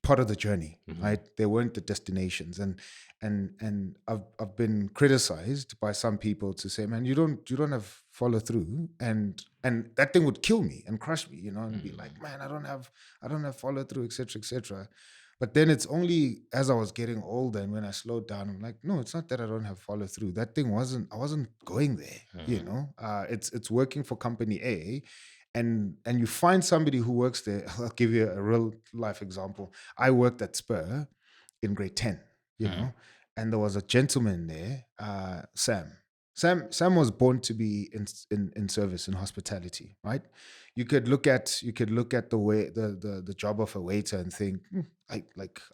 part of the journey, right? They weren't the destinations. And I've been criticized by some people to say, man, you don't have follow through, and that thing would kill me and crush me, and be like, man, I don't have follow through, etc., etc. But then it's only as I was getting older and when I slowed down, I'm like, no, it's not that I don't have follow through. That thing I wasn't going there, It's working for company A, and you find somebody who works there. I'll give you a real life example. I worked at Spur in grade 10, and there was a gentleman there, Sam. Sam was born to be in service, in hospitality, right? You could look at the way the job of a waiter and think, I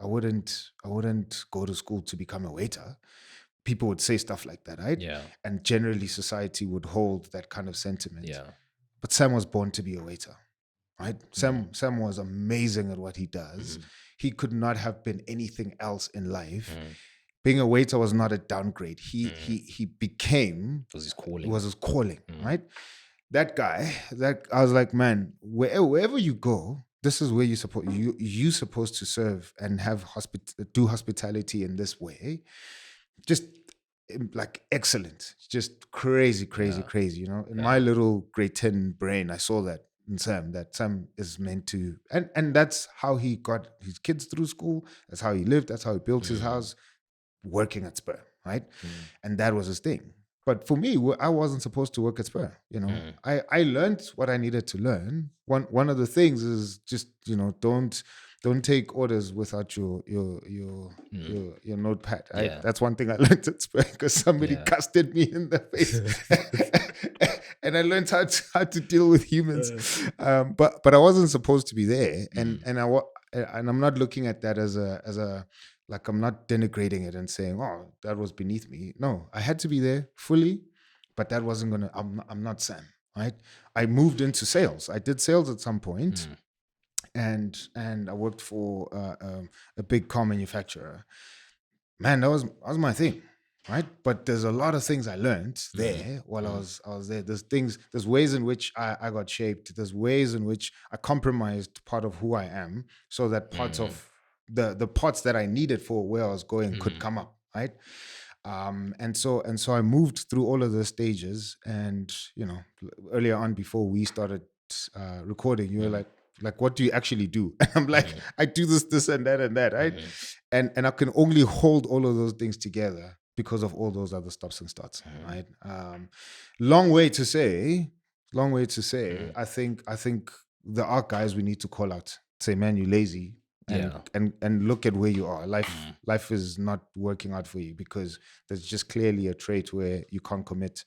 wouldn't go to school to become a waiter. People would say stuff like that, right? Yeah. And generally society would hold that kind of sentiment. Yeah. But Sam was born to be a waiter, right? Sam was amazing at what he does. He could not have been anything else in life. Being a waiter was not a downgrade. He became, It was his calling. It was his calling, right? That guy, I was like, man, wherever you go, this is where you're supposed to serve and have do hospitality in this way. Just like excellent, just crazy. In my little grade 10 brain, I saw that in Sam, that Sam is meant to, and that's how he got his kids through school. That's how he lived. That's how he built his house, working at Spur, right? And that was his thing. But for me, I wasn't supposed to work at Spur. I learned what I needed to learn. One of the things is just don't take orders without your notepad. That's one thing I learned at Spur because somebody casted me in the face, and I learned how to deal with humans. But I wasn't supposed to be there, and I'm not looking at that as a like, I'm not denigrating it and saying, oh, that was beneath me. No, I had to be there fully, but that wasn't gonna. I'm not Sam, right? I moved into sales. I did sales at some point. And I worked for a big car manufacturer. Man, that was my thing, right? But there's a lot of things I learned there while I was there. There's ways in which I got shaped. There's ways in which I compromised part of who I am so that parts of the parts that I needed for where I was going could come up, right? And so I moved through all of those stages. And earlier on, before we started recording, you were like, what do you actually do? And I'm like, I do this and that, right? And I can only hold all of those things together because of all those other stops and starts, right? Long way to say. I think there are guys we need to call out. Say, man, you lazy. And look at where you are. Life is not working out for you because there's just clearly a trait where you can't commit.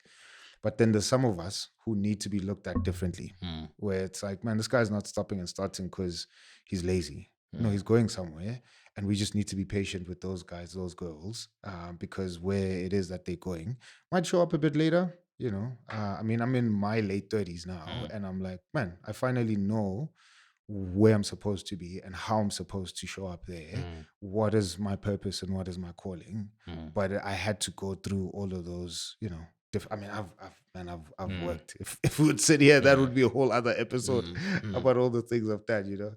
But then there's some of us who need to be looked at differently, where it's like, man, this guy's not stopping and starting because he's lazy. No, he's going somewhere. And we just need to be patient with those guys, those girls, because where it is that they're going might show up a bit later. I mean, I'm in my late 30s now, and I'm like, man, I finally know where I'm supposed to be and how I'm supposed to show up there. What is my purpose and what is my calling? But I had to go through all of those, I mean, I've worked. If we would sit here, that would be a whole other episode about all the things I've done, you know.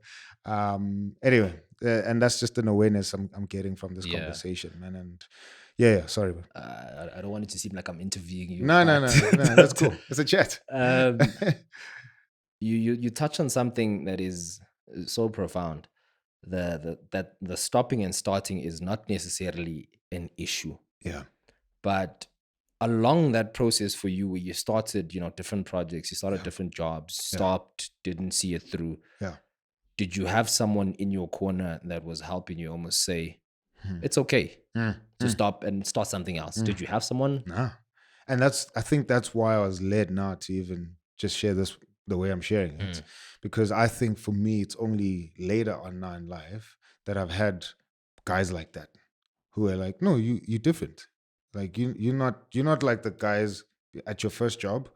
Anyway, and that's just an awareness I'm getting from this conversation, man. And yeah, sorry, man. I don't want it to seem like I'm interviewing you. No, that's cool. It's a chat. You touch on something that is so profound. That the stopping and starting is not necessarily an issue. Yeah. But along that process for you, where you started, different projects, you started different jobs, stopped, didn't see it through. Yeah. Did you have someone in your corner that was helping you almost say, it's okay to stop and start something else? Did you have someone? No. And I think that's why I was led now to even just share this the way I'm sharing it. Because I think for me, it's only later on now in life that I've had guys like that who are like, no, you're different. Like you're not like the guys at your first job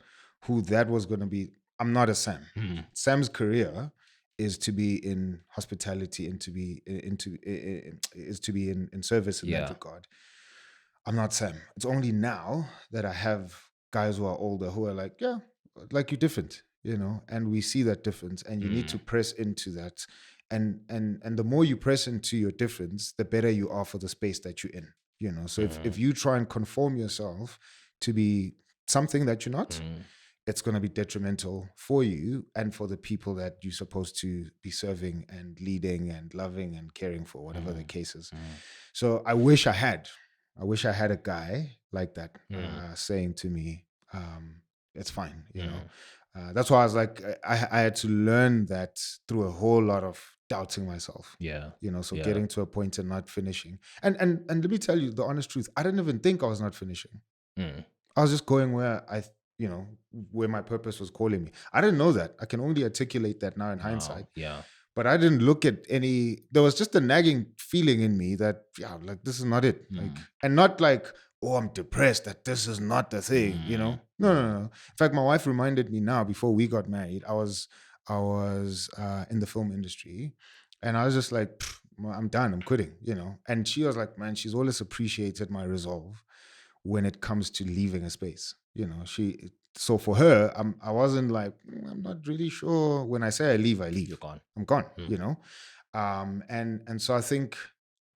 who that was going to be. I'm not a Sam. Sam's career is to be in hospitality and to be in service in that regard. I'm not Sam. It's only now that I have guys who are older who are like, yeah, like you're different, and we see that difference, and you need to press into that. And the more you press into your difference, the better you are for the space that you're in, So if you try and conform yourself to be something that you're not, it's going to be detrimental for you and for the people that you're supposed to be serving and leading and loving and caring for, whatever the case is. So I wish I had a guy like that saying to me, it's fine, that's why I was like, I had to learn that through a whole lot of doubting myself. Getting to a point and not finishing. And let me tell you the honest truth, I didn't even think I was not finishing. I was just going where where my purpose was calling me. I didn't know that. I can only articulate that now in hindsight. But I didn't look at there was just a nagging feeling in me that, like, this is not it. And not like, oh, I'm depressed that this is not the thing, No. In fact, my wife reminded me now, before we got married, I was in the film industry, and I was just like, I'm done, I'm quitting, And she was like, man, she's always appreciated my resolve when it comes to leaving a space, So for her, I wasn't like, I'm not really sure. When I say I leave, You're gone. I'm gone, And so I think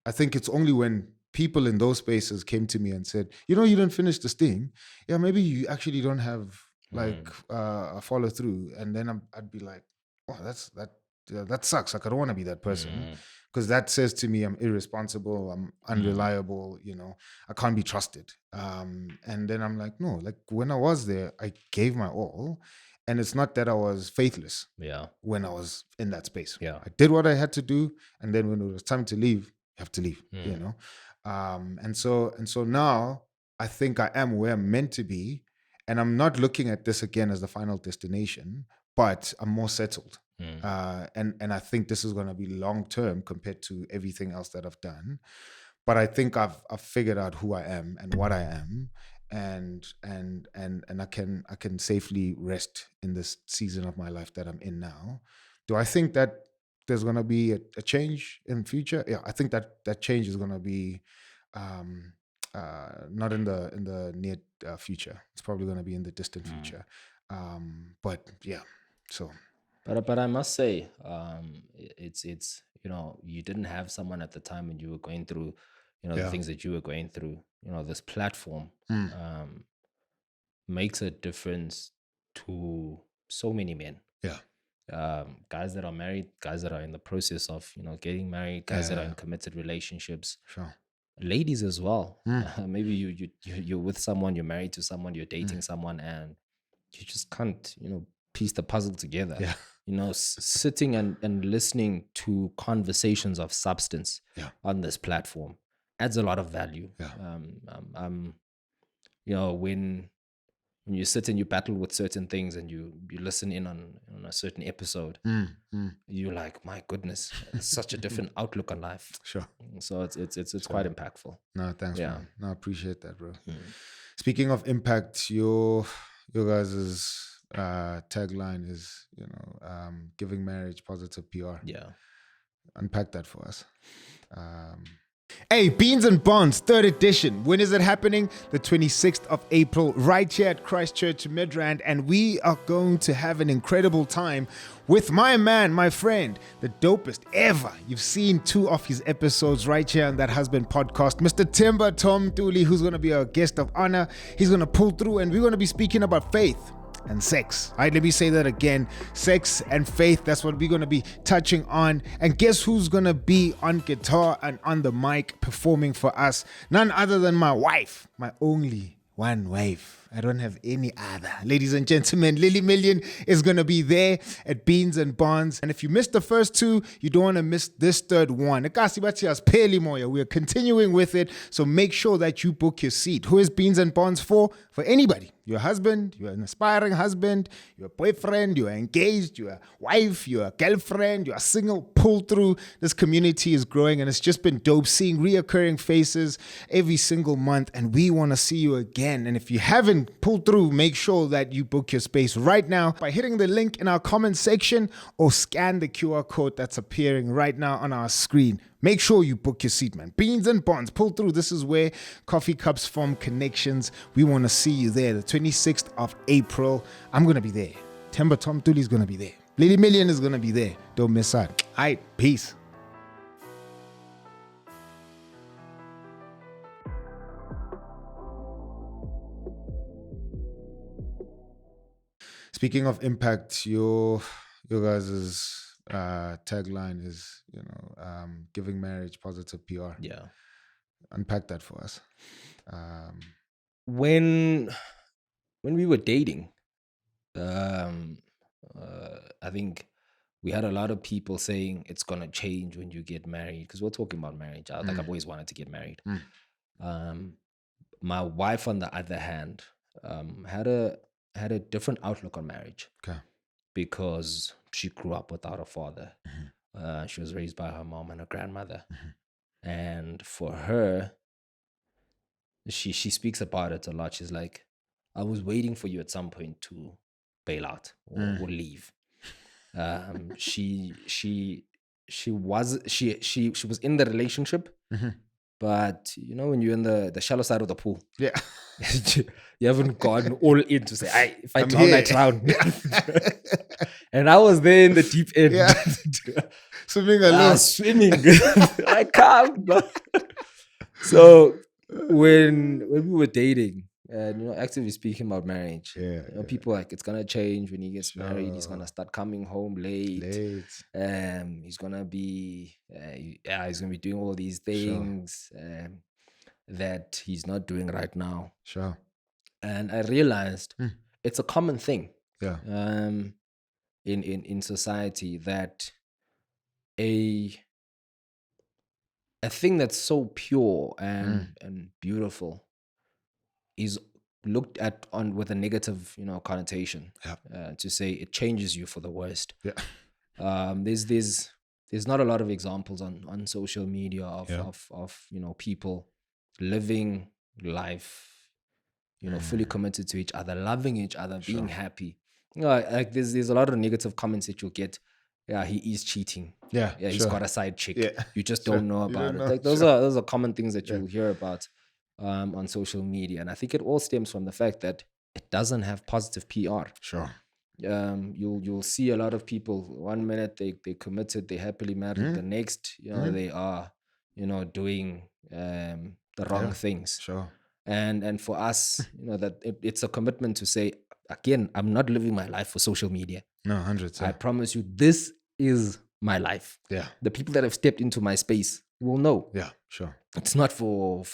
it's only when people in those spaces came to me and said, you didn't finish this thing. Yeah, maybe you actually don't have a follow through. And then I'd be like, oh, that sucks. Like, I don't want to be that person. Because that says to me, I'm irresponsible, I'm unreliable, I can't be trusted. And then I'm like, no, like when I was there, I gave my all. And it's not that I was faithless when I was in that space. I did what I had to do. And then when it was time to leave, you have to leave, And so now I think I am where I'm meant to be. And I'm not looking at this again as the final destination, but I'm more settled. And I think this is going to be long term compared to everything else that I've done. But I think I've figured out who I am and what I am, and I can safely rest in this season of my life that I'm in now. Do I think that there's going to be a change in future? Yeah, I think that change is going to be not in the near future. It's probably going to be in the distant future. But yeah, so. But I must say, it's you didn't have someone at the time when you were going through, the things that you were going through. This platform makes a difference to so many men. Guys that are married, guys that are in the process of getting married, guys that are in committed relationships. Sure. Ladies as well. Maybe you're with someone, you're married to someone, you're dating someone, and you just can't piece the puzzle together. Sitting and listening to conversations of substance on this platform adds a lot of value. When you sit and you battle with certain things and you listen in on a certain episode, you're like, my goodness, it's such a different outlook on life. Sure. So it's quite impactful. No, thanks, man. No, I appreciate that, bro. Speaking of impact, your guys' tagline is, giving marriage positive PR. Yeah. Unpack that for us. Hey, Beans and Bonds, 3rd edition. When is it happening? The 26th of April, right here at Christchurch Midrand. And we are going to have an incredible time with my man, my friend, the dopest ever. You've seen 2 of his episodes right here on That Husband podcast. Mr. Timber Tom Dooley, who's going to be our guest of honor. He's going to pull through and we're going to be speaking about faith and sex. All right, let me say that again. Sex and faith, that's what we're going to be touching on. And guess who's going to be on guitar and on the mic performing for us? None other than my wife, my only one wife. I don't have any other. Ladies and gentlemen, Lily Million is going to be there at Beans and Bonds. And if you missed the first 2, you don't want to miss this 3rd one. We are continuing with it, so make sure that you book your seat. Who is Beans and Bonds for? For anybody. Your husband, you're an aspiring husband, you're a boyfriend, you're engaged, you're a wife, you're a girlfriend, you're a single, pull through. This community is growing and it's just been dope seeing reoccurring faces every single month, and we want to see you again. And if you haven't pulled through, make sure that you book your space right now by hitting the link in our comment section or scan the QR code that's appearing right now on our screen. Make sure you book your seat, man. Beans and Bonds, pull through. This is where coffee cups form connections. We want to see you there. The 26th of April. I'm going to be there. Timber Tom Dooley's going to be there. Lady Million is going to be there. Don't miss out. All right, peace. Speaking of impact, your guys' tagline is, giving marriage positive PR. Yeah. Unpack that for us. When we were dating, I think we had a lot of people saying it's gonna change when you get married, because we're talking about marriage. Like I've always wanted to get married. My wife, on the other hand, had a different outlook on marriage. Okay. Because she grew up without a father. She was raised by her mom and her grandmother. And for her, she speaks about it a lot. She's like, I was waiting for you at some point to bail out or leave. She was in the relationship, but when you're in the shallow side of the pool, yeah, you haven't gone all in to say, if I drown, I drown. And I was there in the deep end. Yeah. Swimming alone. Swimming. I can't. So when we were dating and actively speaking about marriage, people like, it's gonna change when he gets married. He's gonna start coming home late. He's gonna be he's gonna be doing all these things that he's not doing right now. Sure. And I realized it's a common thing. Yeah. In society, that a thing that's so pure and beautiful is looked at on with a negative connotation. To say it changes you for the worst. There's not a lot of examples on social media of people living life fully committed to each other, loving each other, being happy. Like there's a lot of negative comments that you'll get. Yeah, he is cheating. Yeah, he's got a side chick. Yeah. You just don't know about it. Like those are common things that you'll hear about on social media. And I think it all stems from the fact that it doesn't have positive PR. Sure. You'll see a lot of people, one minute they committed, they happily married, the next, they are, doing the wrong things. Sure. And for us, that it's a commitment to say, again, I'm not living my life for social media. No, 100%. I promise you, this is my life. Yeah. The people that have stepped into my space will know. Yeah, sure. It's not for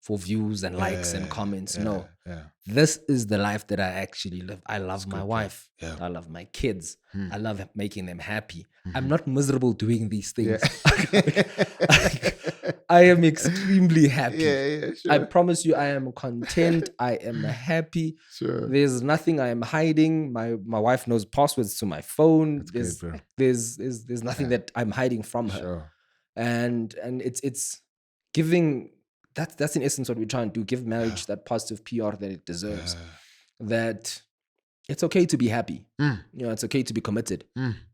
views and likes and comments. No. Yeah. This is the life that I actually live. I love my wife. Yeah. I love my kids. I love making them happy. I'm not miserable doing these things. I am extremely happy. Sure. I promise you, I am content. I am happy. Sure. There's nothing I am hiding. My wife knows passwords to my phone. There's nothing that I'm hiding from her. Sure. And it's giving. That's in essence what we're trying to do. Give marriage that positive PR that it deserves. That it's okay to be happy. It's okay to be committed.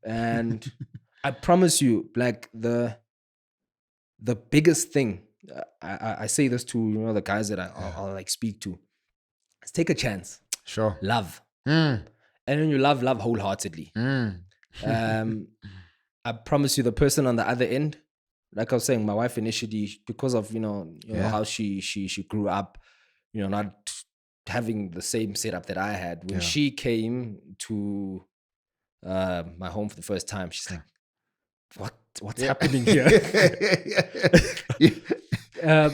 And I promise you, like the biggest thing I say this to the guys that I'll like speak to. Let's take a chance. Sure. Love. And when you love wholeheartedly. I promise you, the person on the other end, like I was saying, my wife initially, because of how she grew up, not having the same setup that I had. When she came to my home for the first time, she's like, what's happening here?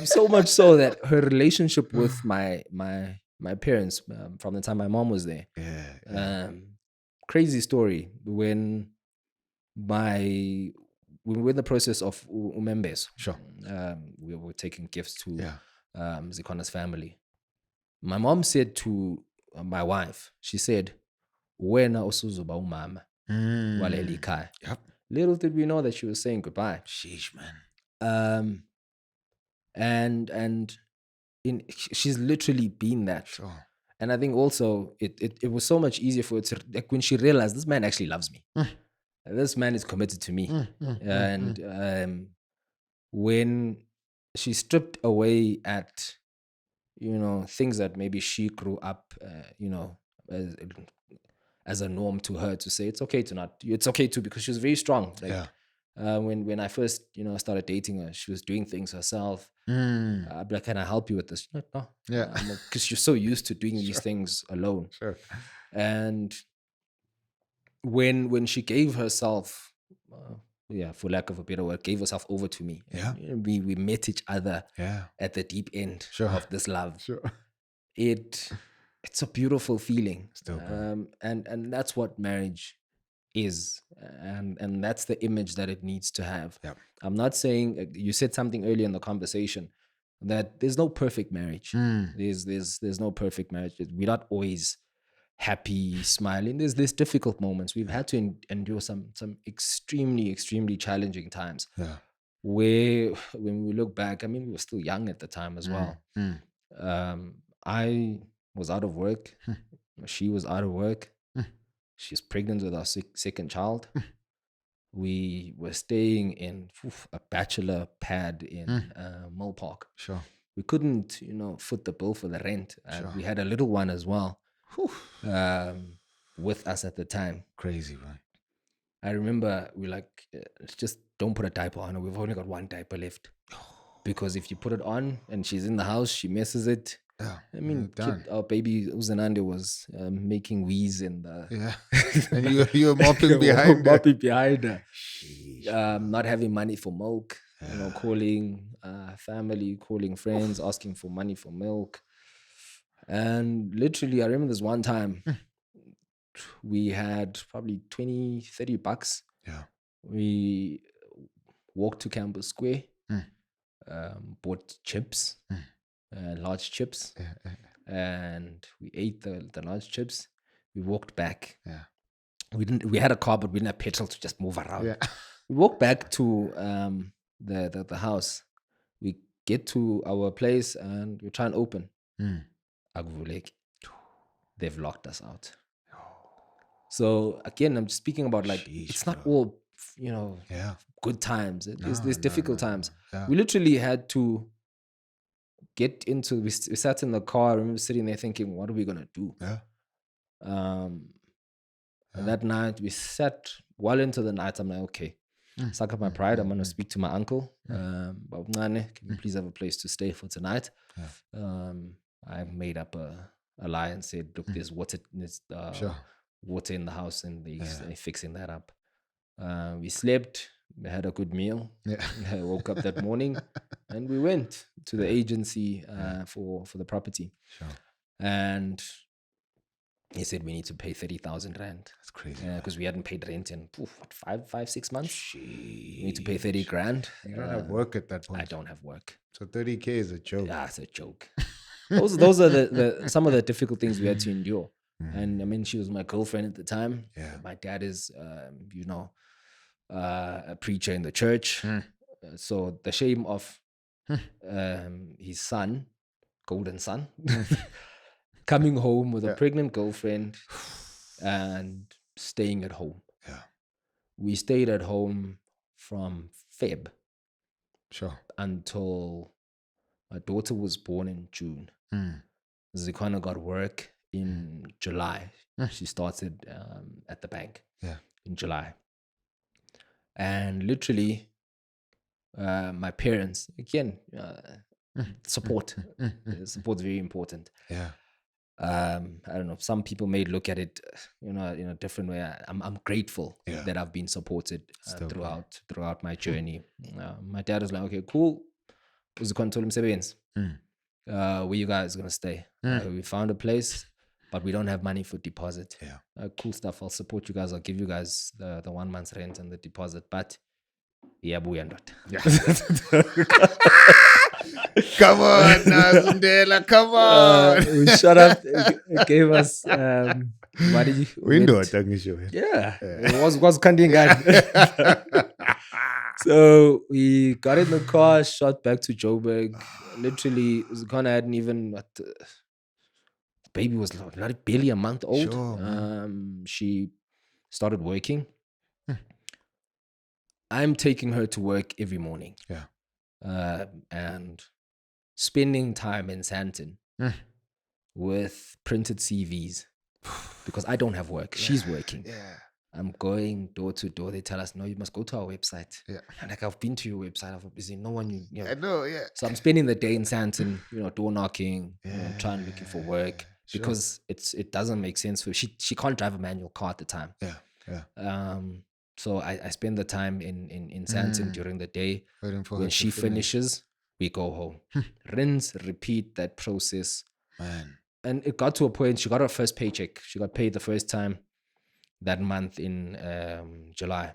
So much so that her relationship with my parents from the time my mom was there. Crazy story. When we were in the process of umembes. Sure. We were taking gifts to Zikona's family. My mom said to my wife, she said, "Wena usuzoba umama waleli khaya." Yep. Little did we know that she was saying goodbye. Sheesh, man. And she's literally been that. Sure. And I think also it was so much easier for her to, like, when she realized this man actually loves me. This man is committed to me. When she stripped away at, things that maybe she grew up, as a norm to her, to say it's okay to, because she was very strong. Like, when I first, started dating her, she was doing things herself. I'd be like, can I help you with this? She's like, no. Because you're so used to doing these things alone. Sure. And when she gave herself, for lack of a better word, gave herself over to me. And, we met each other at the deep end of this love. Sure. It's a beautiful feeling. Still, and that's what marriage is, and that's the image that it needs to have. I'm not saying, you said something earlier in the conversation, that there's no perfect marriage. There's no perfect marriage. We're not always happy, smiling. There's difficult moments. We've had to endure some extremely, extremely challenging times. Where, when we look back, I mean, we were still young at the time as well. I was out of work. She was out of work. She's pregnant with our second child. We were staying in a bachelor pad in Mill Park. Sure. We couldn't, foot the bill for the rent. We had a little one as well with us at the time. Crazy, right? I remember we just don't put a diaper on her. We've only got one diaper left. Because if you put it on and she's in the house, she messes it. I mean, our baby Uzanande was making wheeze in the and you were mopping behind her. Not having money for milk, calling family, calling friends, asking for money for milk. And literally, I remember this one time we had probably 20, 30 bucks. We walked to Campbell Square, bought chips. Large chips, and we ate the large chips. We walked back. We had a car, but we didn't have petrol to just move around. We walked back to the house. We get to our place and we try and open. They've locked us out. So again, I'm just speaking about, like, it's not all good times. There's difficult times. We literally had to get into, we sat in the car. I remember sitting there thinking, what are we gonna do? And that night we sat well into the night. I'm like, okay, suck up my pride. I'm gonna speak to my uncle. Can you please have a place to stay for tonight? I made up a lie and said, look, there's water in the house, and they're fixing that up. We slept. We had a good meal. I woke up that morning and we went to the agency for the property. And he said we need to pay 30,000 rand. That's crazy. Because we hadn't paid rent in 5-6 months. We need to pay 30 grand. You don't have work at that point. I don't have work. So 30K is a joke. Yeah, it's a joke. Those are the some of the difficult things we had to endure. And I mean, she was my girlfriend at the time. My dad is, a preacher in the church. So the shame of his son, golden son, coming home with a pregnant girlfriend and staying at home. We stayed at home from Feb until My daughter was born in June. Zikwana got work in July. She started at the bank in July. And literally, my parents, again, support. Support is very important. Yeah. I don't know. Some people may look at it, in a different way. I'm grateful that I've been supported throughout my journey. My dad was like, okay, cool. Uzikwana told him, Sebens, where you guys gonna stay? We found a place, but we don't have money for deposit. Cool stuff. I'll support you guys. I'll give you guys the 1 month's rent and the deposit. But we are not. Come on, Zindela, come on. We shut up. It gave us what did you Window. Yeah. It was Kanding. So we got in the car, shot back to Joburg. Literally, Zikwana hadn't even the baby was like barely a month old. Sure, she started working. I'm taking her to work every morning. And spending time in Sandton with printed CVs because I don't have work. She's working. I'm going door to door. They tell us, no, you must go to our website. And like, I've been to your website. I've seen no one, I know, So I'm spending the day in Sandton, door knocking, trying looking for work because it doesn't make sense for she can't drive a manual car at the time. So I spend the time in Sandton during the day. When she finishes, we go home. Rinse, repeat that process. Man. And it got to a point, she got her first paycheck. She got paid the first time that month in July.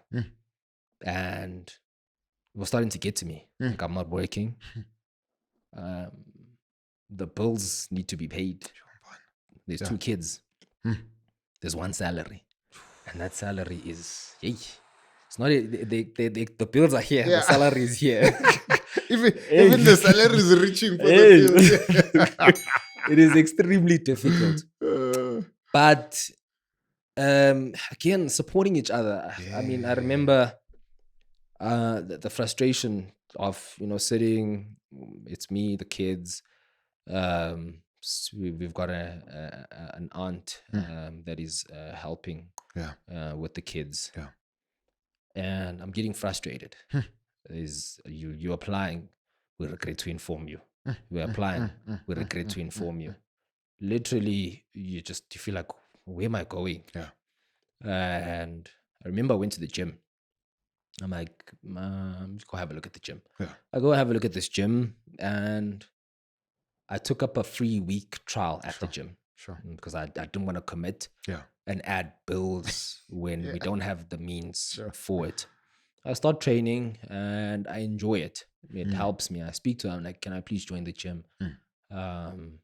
And it was starting to get to me. Like, I'm not working. The bills need to be paid. There's 2 kids. There's 1 salary. And that salary is, it's not, the bills are here. The salary is here. even the salary is reaching for the bills. It is extremely difficult. But again, supporting each other. I mean, I remember the frustration of, sitting, it's me, the kids. So we've got an aunt that is helping with the kids. And I'm getting frustrated. Is you applying, we regret to inform you. We're applying, we regret to inform you. Literally, you feel like, where am I going? And I remember I went to the gym. I'm like, just go have a look at the gym. I go have a look at this gym, and I took up a free week trial at the gym. Because I didn't want to commit and add bills when we don't have the means for it. I start training and I enjoy it. It helps me. I speak to her. I'm like, can I please join the gym? In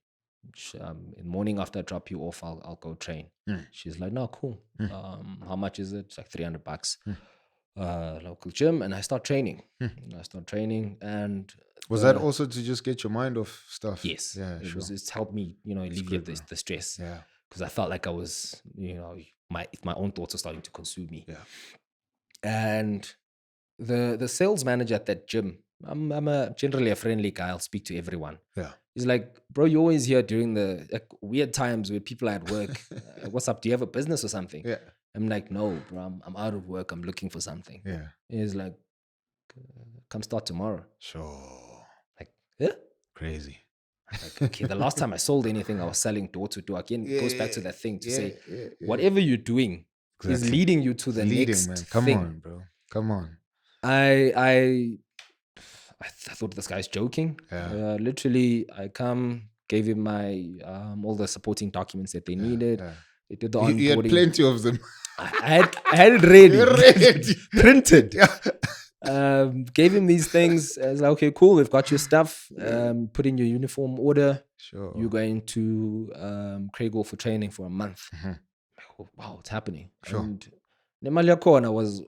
the morning after I drop you off, I'll go train. She's like, no, cool. How much is it? It's like $300. Local gym. And I start training. And was that also to just get your mind off stuff? Yes. It's helped me, alleviate the stress. Because I felt like I was, my own thoughts are starting to consume me. And the sales manager at that gym, I'm generally a friendly guy. I'll speak to everyone. He's like, bro, you're always here during the weird times where people are at work. What's up? Do you have a business or something? I'm like, no, bro, I'm out of work. I'm looking for something. He's like, come start tomorrow. Like, crazy. Like, okay, the last time I sold anything, I was selling door to door. Again, it goes back to that thing to say, whatever you're doing is leading you to the next man. Come thing. on, bro. Come on. I thought this guy's joking. Literally, I gave him my all the supporting documents that they needed. They did the onboarding. You had plenty of them. I had it ready. Printed. Gave him these things. I was like, okay, cool. We've got your stuff. Put in your uniform order. You're going to Craigall for training for a month. Oh, wow, it's happening. And Nemalia Corner was,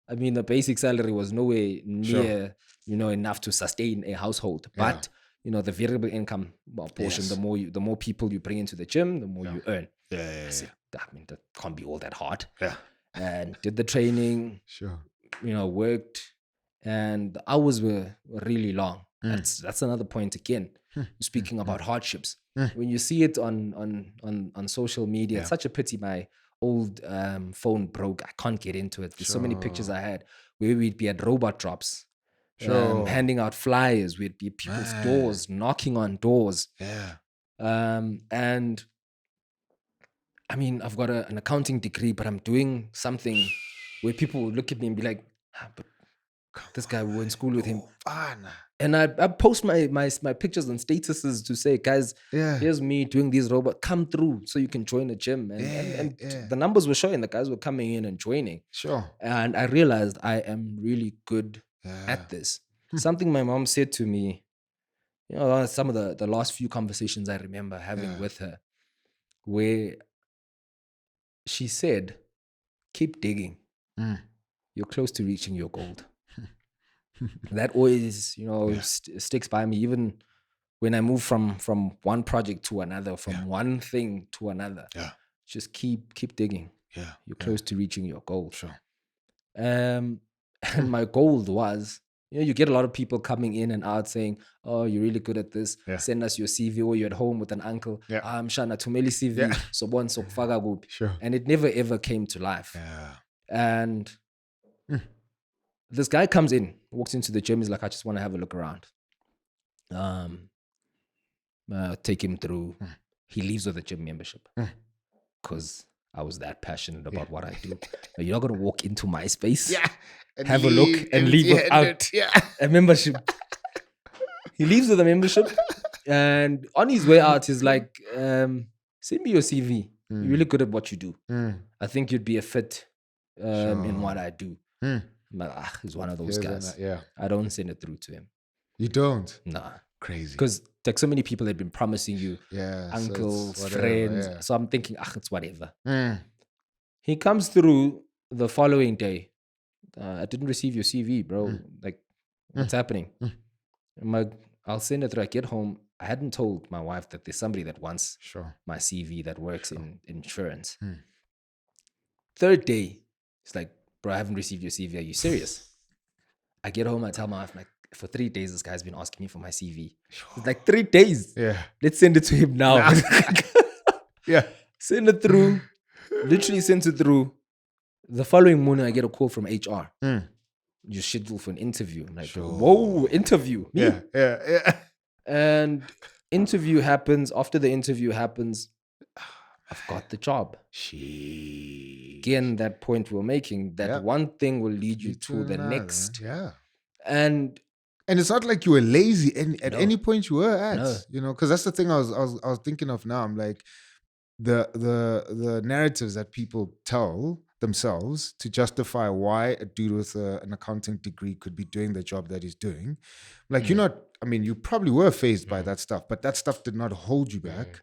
I mean, the basic salary was nowhere near, enough to sustain a household. But, the variable income portion, the more people you bring into the gym, the more you earn. I said, I mean, that can't be all that hard. And did the training. Worked, and the hours were really long. That's another point again. Speaking about hardships, when you see it on social media, it's such a pity. My old phone broke. I can't get into it. There's so many pictures I had where we'd be at robot drops, handing out flyers. We'd be at people's doors, knocking on doors. And I mean, I've got an accounting degree, but I'm doing something where people would look at me and be like, but this guy, we were in school with him. And I post my pictures and statuses to say, guys, here's me doing these robots. Come through so you can join a gym. And the numbers were showing. The guys were coming in and joining. And I realized I am really good at this. Something my mom said to me, some of the last few conversations I remember having with her, where she said, keep digging. You're close to reaching your gold. That always, sticks by me, even when I move from one project to another, from one thing to another. Just keep digging. You're close to reaching your goal. And my goal was, you get a lot of people coming in and out saying, oh, you're really good at this. Send us your CV, or you're at home with an uncle. I'm Shana Tumeli CV. And it never ever came to life. And this guy comes in, walks into the gym. He's like, I just want to have a look around. Take him through. He leaves with a gym membership because I was that passionate about what I do. You're not going to walk into my space, have a look, and leave without a membership. He leaves with a membership, and on his way out, he's like, send me your CV. You're really good at what you do. I think you'd be a fit in what I do. But he's one of those guys. I don't send it through to him. You don't? Nah. Crazy. Because like so many people have been promising you uncles, so friends. So I'm thinking, it's whatever. He comes through the following day. I didn't receive your CV, bro. Like, what's happening? I'm like, I'll send it through. I get home. I hadn't told my wife that there's somebody that wants my CV that works in insurance. Third day, it's like, bro, I haven't received your CV. Are you serious? I get home, I tell my wife, like, for 3 days, this guy's been asking me for my CV. It's like 3 days. Let's send it to him now. Send it through. Literally sent it through. The following morning, I get a call from HR. You're scheduled for an interview. I'm like, whoa, interview. Me? And interview happens. After the interview happens, I've got the job. Again, that point we're making, that one thing will lead you to the next. And it's not like you were lazy at any point you were at, because that's the thing I was thinking of now. I'm like, the narratives that people tell themselves to justify why a dude with an accounting degree could be doing the job that he's doing. Like, you're not, I mean, you probably were fazed by that stuff, but that stuff did not hold you back,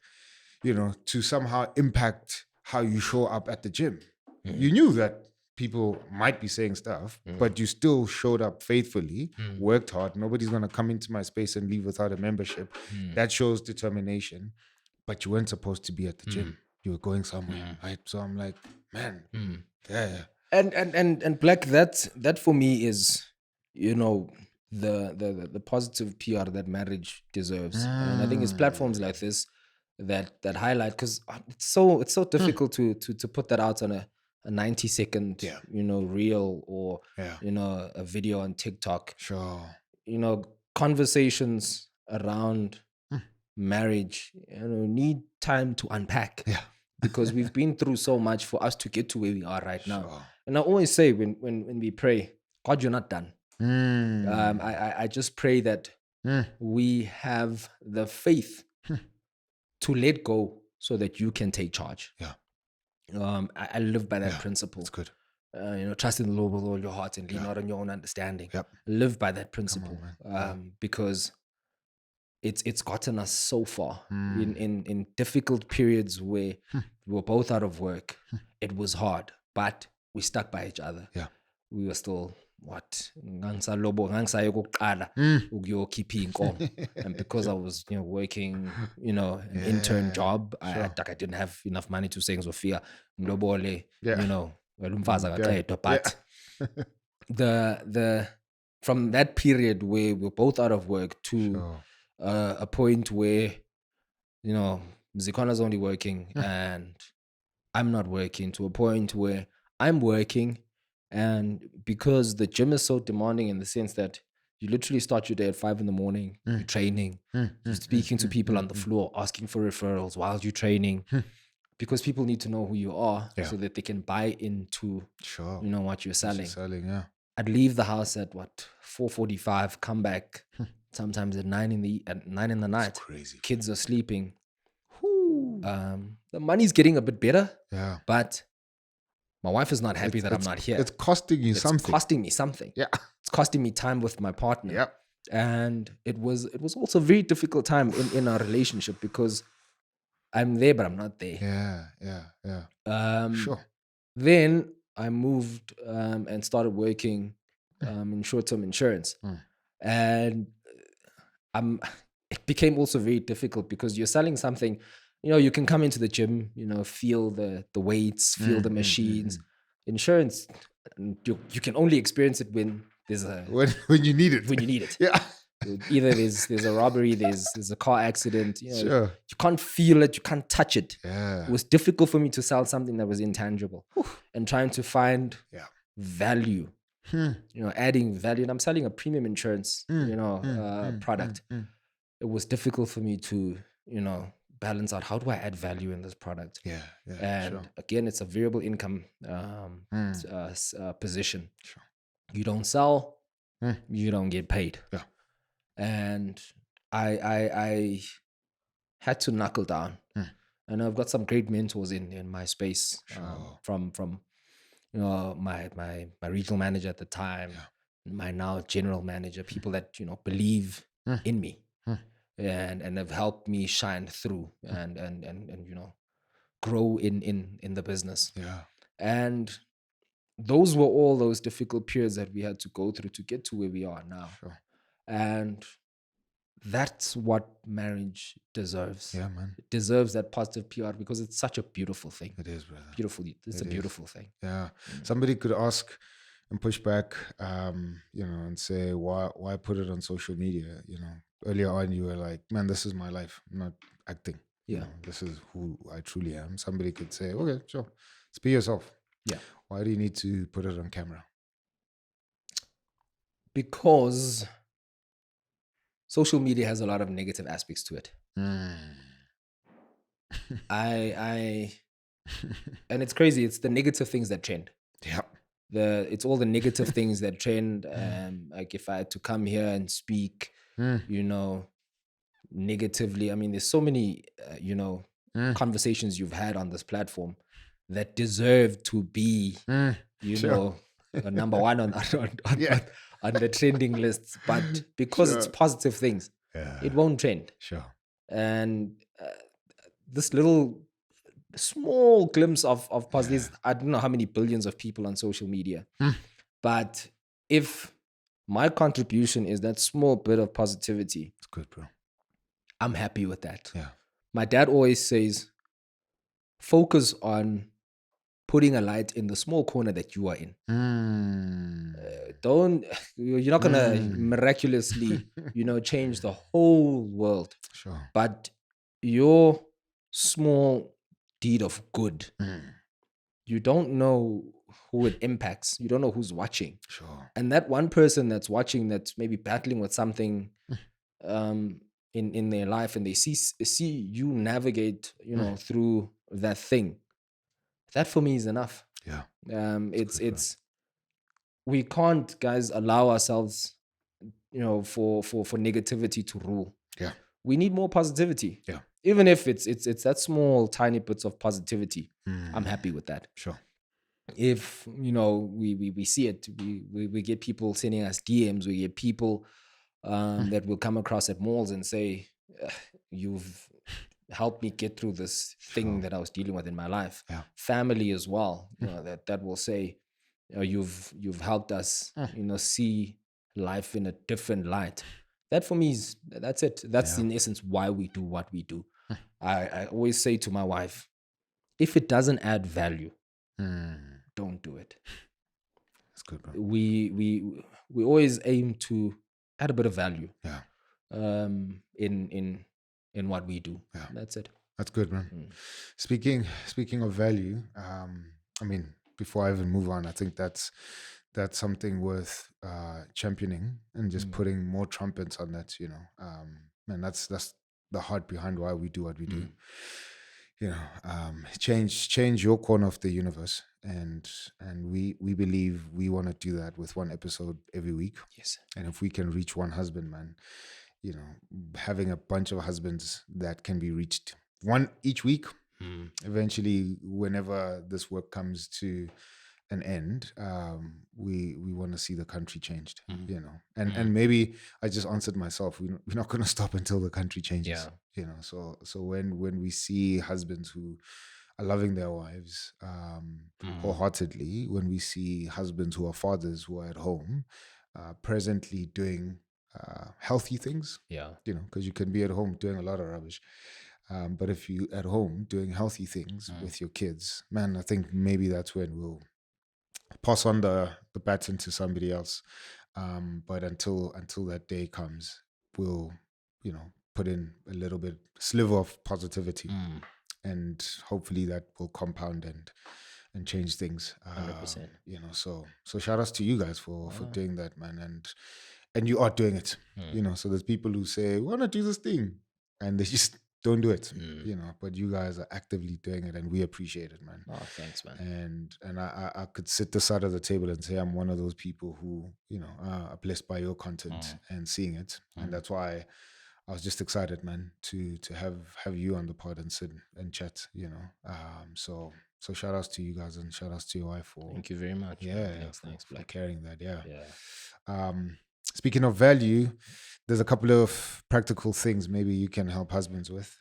to somehow impact how you show up at the gym. You knew that people might be saying stuff, but you still showed up faithfully, worked hard. Nobody's going to come into my space and leave without a membership. That shows determination, but you weren't supposed to be at the gym. You were going somewhere, right? So I'm like, man, And Black, that for me is, the positive PR that marriage deserves. And I think it's platforms like this that highlight, because it's so difficult to put that out on a 90-second reel or a video on TikTok. Conversations around marriage need time to unpack, because we've been through so much for us to get to where we are right now. And I always say, when we pray, God, you're not done. I just pray that we have the faith to let go so that you can take charge. I live by that principle. That's good. Trust in the Lord with all your heart and lean not on your own understanding. Live by that principle, because it's gotten us so far in difficult periods where we were both out of work. It was hard, but we stuck by each other. We were still and because I was working an intern job, I didn't have enough money to say Sophia but the from that period where we're both out of work to a point where, you know, Zikona's only working and I'm not working, to a point where I'm working, and because the gym is so demanding in the sense that you literally start your day at 5 a.m, you're training, you're speaking to people on the floor, asking for referrals while you're training, because people need to know who you are so that they can buy into, you know, what you're selling. I'd leave the house at 4:45, come back sometimes at 9 in the night. That's crazy. Kids are sleeping. The money's getting a bit better, but my wife is not happy that I'm not here. It's costing you something. It's costing me something. Yeah. It's costing me time with my partner. Yeah. And it was also a very difficult time in our relationship because I'm there, but I'm not there. Yeah. Sure. Then I moved and started working in short-term insurance. And it became also very difficult because you're selling something, you know, you can come into the gym, you know, feel the weights, feel the machines. Insurance, you can only experience it when there's when you need it. When you need it. Yeah. Either there's a robbery, there's a car accident. You know, Sure. You can't feel it, you can't touch it. Yeah. It was difficult for me to sell something that was intangible and trying to find value. You know, adding value. And I'm selling a premium insurance, you know, product. It was difficult for me to, you know, balance out how do I add value in this product. And again, it's a variable income position. Sure. You don't sell, you don't get paid. Yeah. And I had to knuckle down. And I've got some great mentors in my space, from you know, my regional manager at the time, my now general manager, people that, you know, believe in me. And have helped me shine through and you know, grow in the business. And those were all those difficult periods that we had to go through to get to where we are now. And that's what marriage deserves. Yeah, man. It deserves that positive PR because it's such a beautiful thing. It is, brother. It's a beautiful thing. Yeah. Somebody could ask and push back, you know, and say, why put it on social media? You know, earlier on you were like, man, this is my life. I'm not acting. Yeah. You know, this is who I truly am. Somebody could say, okay, sure, let's be yourself. Yeah. Why do you need to put it on camera? Because social media has a lot of negative aspects to it. I and it's crazy. It's the negative things that trend. Yeah. It's all the negative things that trend. Like if I had to come here and speak, you know, negatively. I mean, there's so many, you know, conversations you've had on this platform that deserve to be, you know, number one on the trending lists. But because it's positive things, it won't trend. Sure. And this little small glimpse of positives, I don't know how many billions of people on social media, but if my contribution is that small bit of positivity, it's good, bro. I'm happy with that. Yeah. My dad always says, focus on putting a light in the small corner that you are in. You're not gonna miraculously, you know, change the whole world. Sure. But your small deed of good, you don't know who it impacts. You don't know who's watching. Sure. And that one person that's watching, that's maybe battling with something in their life, and they see you navigate, you know, through that thing. That for me is enough. Yeah. It's we can't, guys, allow ourselves, you know, for negativity to rule. Yeah. We need more positivity. Yeah. Even if it's that small, tiny bits of positivity, I'm happy with that. Sure. If, you know, we see it, we get people sending us DMs, we get people that will come across at malls and say, you've helped me get through this thing that I was dealing with in my life. Yeah. Family as well, you know, that will say, you know, you've helped us, you know, see life in a different light. That for me that's it. That's in essence why we do what we do. I always say to my wife, if it doesn't add value, don't do it. That's good, bro. We always aim to add a bit of value. Yeah. In what we do. Yeah. That's it. That's good, man. Speaking of value, I mean, before I even move on, I think that's something worth championing and just putting more trumpets on that, you know. And that's the heart behind why we do what we do. You know, change your corner of the universe, and we believe we want to do that with one episode every week. Yes. And if we can reach one husband, man, you know, having a bunch of husbands that can be reached one each week, eventually, whenever this work comes to an end, we want to see the country changed, you know. And maybe I just answered myself. We're not going to stop until the country changes, you know. So when we see husbands who are loving their wives wholeheartedly, when we see husbands who are fathers who are at home, presently doing healthy things, you know, because you can be at home doing a lot of rubbish. But if you at home doing healthy things with your kids, man, I think maybe that's when we'll pass on the baton to somebody else. But until that day comes, we'll, you know, put in a little bit sliver of positivity, and hopefully that will compound and change things. 100%. You know, so shout outs to you guys for doing that, man, and you are doing it. You know, so there's people who say, we want to do this thing, and they just don't do it, you know, but you guys are actively doing it, and we appreciate it, man. Oh, thanks, man. And I could sit this side of the table and say I'm one of those people who, you know, are blessed by your content and seeing it. And that's why I was just excited, man, to have you on the pod and sit and chat, you know. So shout outs to you guys, and shout outs to your wife for, Thank you very much. yeah, Thanks, for Black. carrying that. Yeah. Yeah. Speaking of value, there's a couple of practical things maybe you can help husbands with.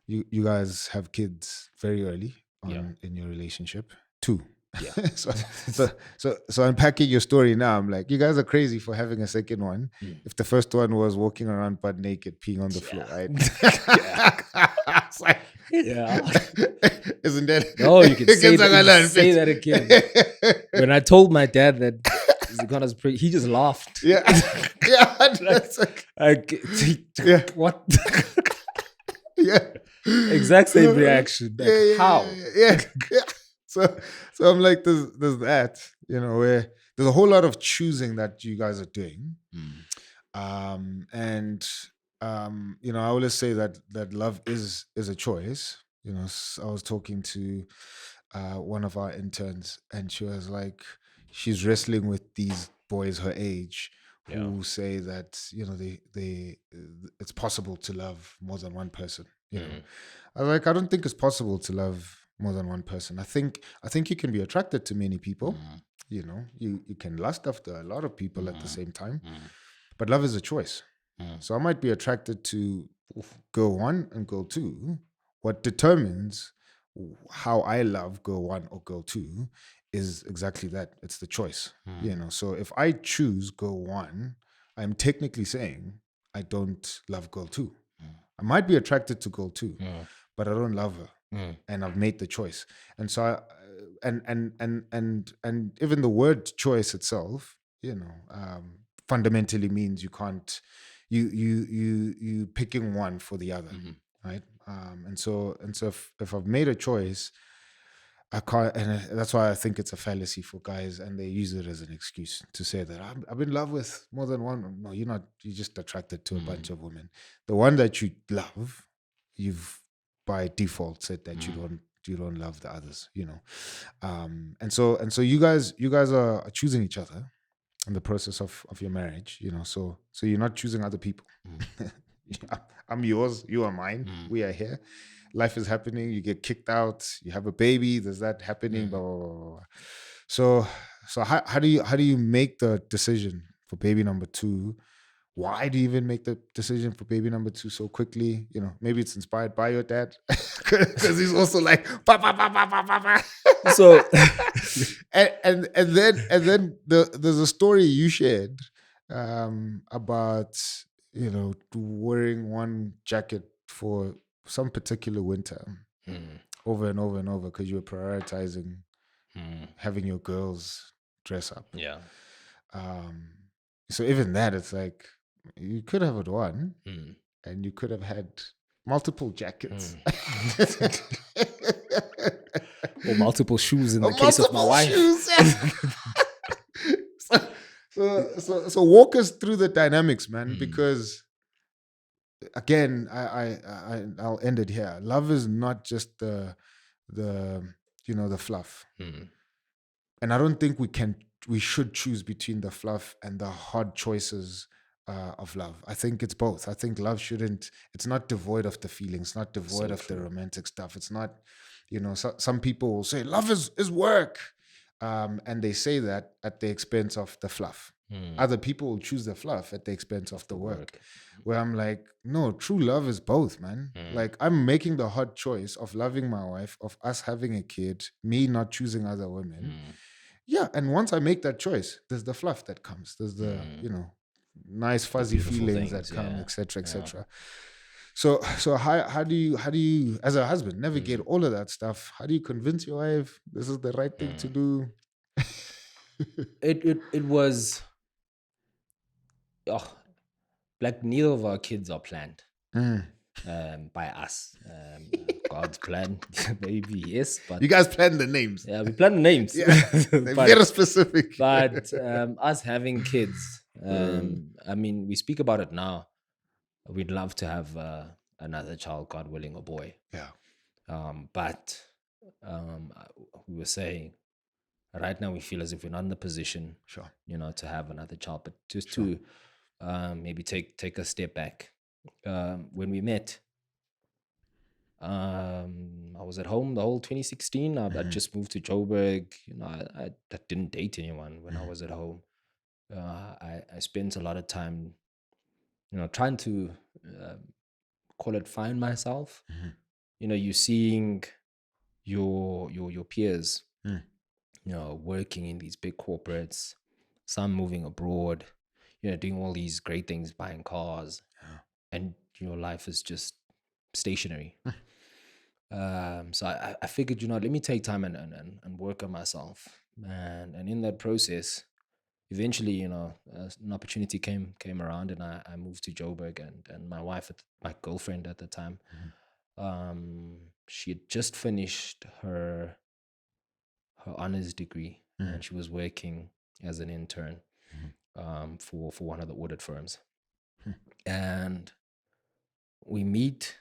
You guys have kids very early on in your relationship. 2. Yeah. so unpacking your story now, I'm like, you guys are crazy for having a second one. If the first one was walking around butt naked, peeing on the floor, right? It's like, isn't that? No, you can say that again. When I told my dad that Zindela's pretty, he just laughed. Yeah. What? Yeah. Exact same reaction. Like, how? Yeah. So I'm like, there's that, you know, where there's a whole lot of choosing that you guys are doing. And you know, I always say that love is a choice. You know, I was talking to one of our interns, and she was like, she's wrestling with these boys her age who say that, you know, they it's possible to love more than one person. You know, I was like, I don't think it's possible to love more than one person. I think you can be attracted to many people. You know, you can lust after a lot of people at the same time, but love is a choice. So I might be attracted to girl 1 and girl 2. What determines how I love girl 1 or girl 2 is exactly that. It's the choice. You know, so if I choose girl 1, I'm technically saying I don't love girl 2. I might be attracted to girl 2, but I don't love her, and I've made the choice. And so, and even the word choice itself, you know, fundamentally means you can't, you picking one for the other, right? And so if I've made a choice, I can't, and that's why I think it's a fallacy for guys, and they use it as an excuse to say that I'm in love with more than one. No, you're not. You're just attracted to a bunch of women. The one that you love, you've by default said that you don't love the others. You know, and so you guys are choosing each other in the process of your marriage. You know, so you're not choosing other people. I'm yours, you are mine. We are here. Life is happening. You get kicked out. You have a baby. There's that happening. Blah, blah, blah, blah. So how do you make the decision for baby number 2? Why do you even make the decision for baby number 2 so quickly? You know, maybe it's inspired by your dad, because he's also like, pa, pa, pa, pa, pa, pa, pa. So, and then there's a story you shared about, you know, wearing one jacket for some particular winter over and over and over because you were prioritizing having your girls dress up. Yeah. So even that, it's like you could have had one, and you could have had multiple jackets. Or multiple shoes in the case of my wife. Shoes, so walk us through the dynamics, man, because again, I'll end it here. Love is not just the fluff. And I don't think we should choose between the fluff and the hard choices of love. I think it's both. I think love it's not devoid of the feelings, not devoid of the romantic stuff. It's not, some people will say love is work. And they say that at the expense of the fluff. Other people will choose the fluff at the expense of the work. Where I'm like, no, true love is both, man. Like, I'm making the hard choice of loving my wife, of us having a kid, me not choosing other women. Yeah, and once I make that choice, there's the fluff that comes. There's the, nice fuzzy feelings that come, etc., etc. So how do you as a husband navigate all of that stuff? How do you convince your wife this is the right thing to do? It was like neither of our kids are planned by us. God's plan, maybe yes, but you guys plan the names. Yeah, we plan the names. Yeah, they're very specific. But us having kids, I mean, we speak about it now. We'd love to have another child, God willing, a boy. Yeah. But we were saying, right now we feel as if we're not in the position, to have another child. But just to maybe take a step back. When we met, I was at home the whole 2016. I just moved to Joburg. I didn't date anyone when I was at home. I spent a lot of time, trying to call it find myself. You're seeing your peers, working in these big corporates, some moving abroad, doing all these great things, buying cars, and your life is just stationary. So I figured, let me take time and work on myself, and in that process, eventually, an opportunity came around, and I moved to Joburg, and my wife, my girlfriend at the time, she had just finished her honors degree, and she was working as an intern for one of the audit firms, and we meet,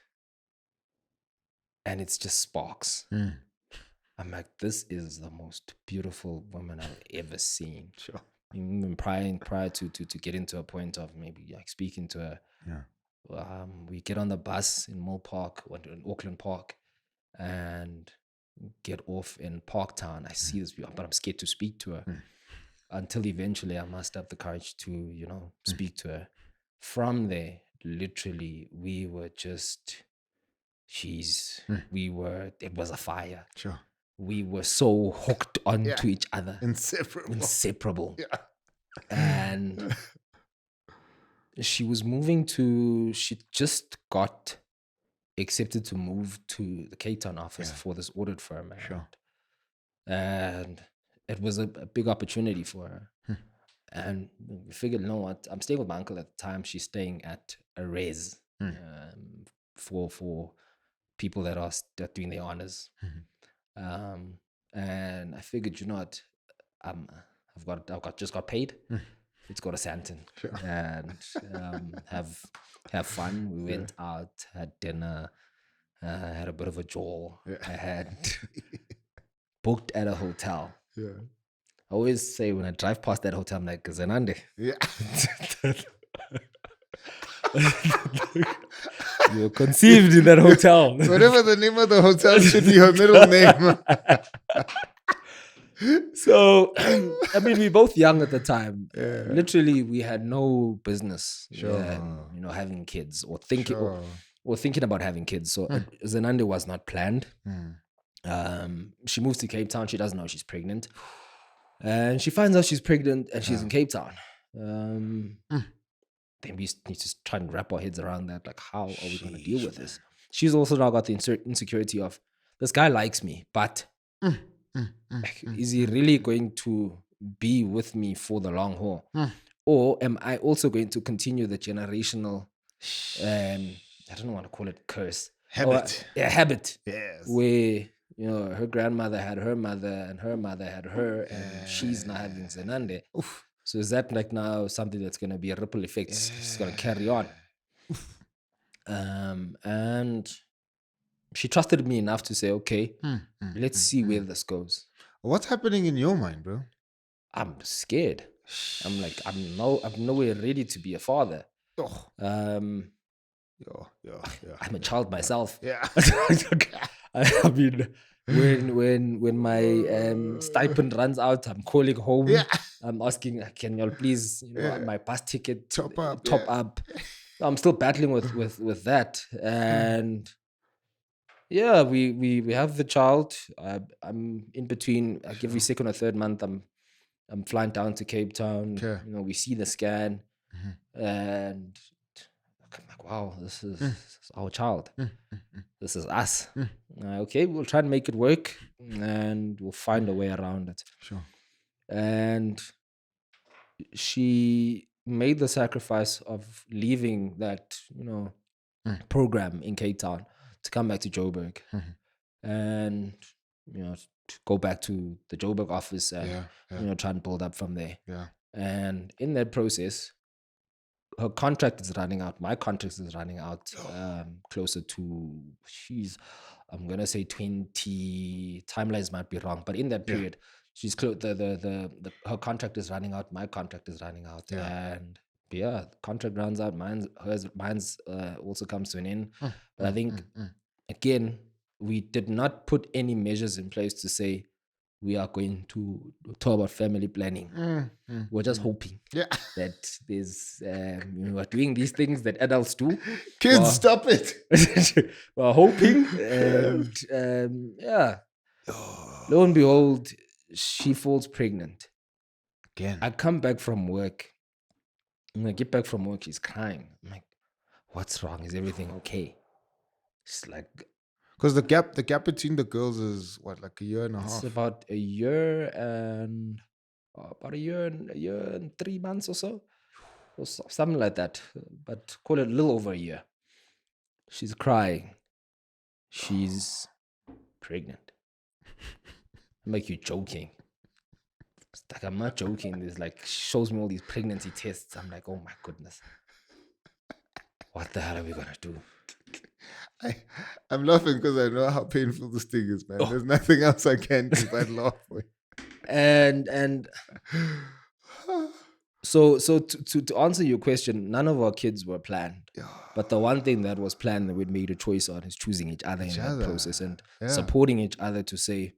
and it's just sparks. I'm like, this is the most beautiful woman I've ever seen. Sure. Even prior to getting to a point of maybe like speaking to her, we get on the bus in Mill Park, or in Auckland Park, and get off in Parktown. I see this, but I'm scared to speak to her until eventually I muster up the courage to, speak to her. From there, literally, we were just, it was a fire. Sure. We were so hooked onto each other. Inseparable. Yeah. And she just got accepted to move to the Cape Town office for this audit firm. And it was a big opportunity for her. And we figured, what? I'm staying with my uncle at the time. She's staying at a res for people that are doing their honors. And I figured, what? I've just got paid. Let's go to Santon and have fun. We went out, had dinner, had a bit of a jaw. I had booked at a hotel. I always say when I drive past that hotel, I'm like, Zenande. Yeah. You're conceived in that hotel. Whatever the name of the hotel should be her middle name. So, I mean, we were both young at the time. Literally, we had no business, having kids or thinking or thinking about having kids. So, Zenande was not planned. She moves to Cape Town. She doesn't know she's pregnant. And she finds out she's pregnant and she's in Cape Town. Then we need to try and wrap our heads around that. Like, how are we going to deal with this? She's also now got the insecurity of, this guy likes me, but Is he really going to be with me for the long haul? Or am I also going to continue the generational, I don't want to call it curse. Habit. Habit. Yes. Where, her grandmother had her mother and her mother had her, and she's now having Zenande. So is that like now something that's going to be a ripple effect? It's going to carry on. And she trusted me enough to say, okay, let's see where this goes. What's happening in your mind, bro? I'm scared. I'm like, I'm nowhere ready to be a father. I'm a child myself. Yeah. I mean, when my stipend runs out, I'm calling home. Yeah. I'm asking, can y'all please, my bus ticket Top up. I'm still battling with that, and we have the child. I'm in between. Like every second or third month, I'm flying down to Cape Town. Okay. We see the scan, and I'm like, wow, this is our child. This is us. Okay, we'll try and make it work, and we'll find a way around it. Sure. And she made the sacrifice of leaving that, program in Cape Town to come back to Joburg, and to go back to the Joburg office and try and build up from there. Yeah. And in that process, her contract is running out. My contract is running out closer to, I'm gonna say 20. Timelines might be wrong, but in that period, she's close. Her contract is running out. My contract is running out, and the contract runs out. Mine's also comes to an end. But I think again, we did not put any measures in place to say we are going to talk about family planning. We're just hoping that there's we're doing these things that adults do. Kids, stop it. We're hoping, and lo and behold, she falls pregnant. Again. I come back from work. When I get back from work, she's crying. I'm like, what's wrong? Is everything okay? She's like, because the gap between the girls is what, like a year and a half? It's about a year and 3 months or so, or something like that. But call it a little over a year. She's crying. She's pregnant. I'm like, you're joking. It's like, I'm not joking. There's like, she shows me all these pregnancy tests. I'm like, oh my goodness. What the hell are we gonna do? I'm laughing because I know how painful this thing is, man. There's nothing else I can do but laugh. And so to answer your question, none of our kids were planned. But the one thing that was planned that we made a choice on is choosing each other in that process and supporting each other to say,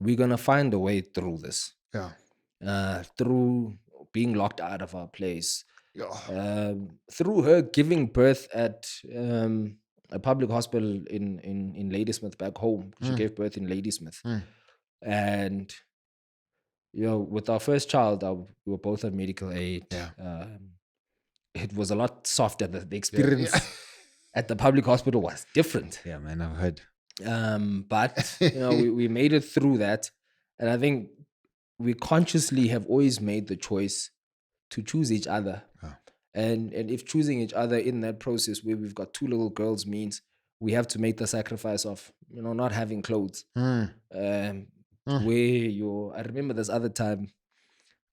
we're gonna find a way through this. Through being locked out of our place. Through her giving birth at a public hospital in Ladysmith back home. She gave birth in Ladysmith. And, with our first child, we were both on medical aid. It was a lot softer. The experience at the public hospital was different. Yeah, man, I've heard. But, we made it through that. And I think we consciously have always made the choice to choose each other. And if choosing each other in that process where we've got two little girls means we have to make the sacrifice of, not having clothes. I remember this other time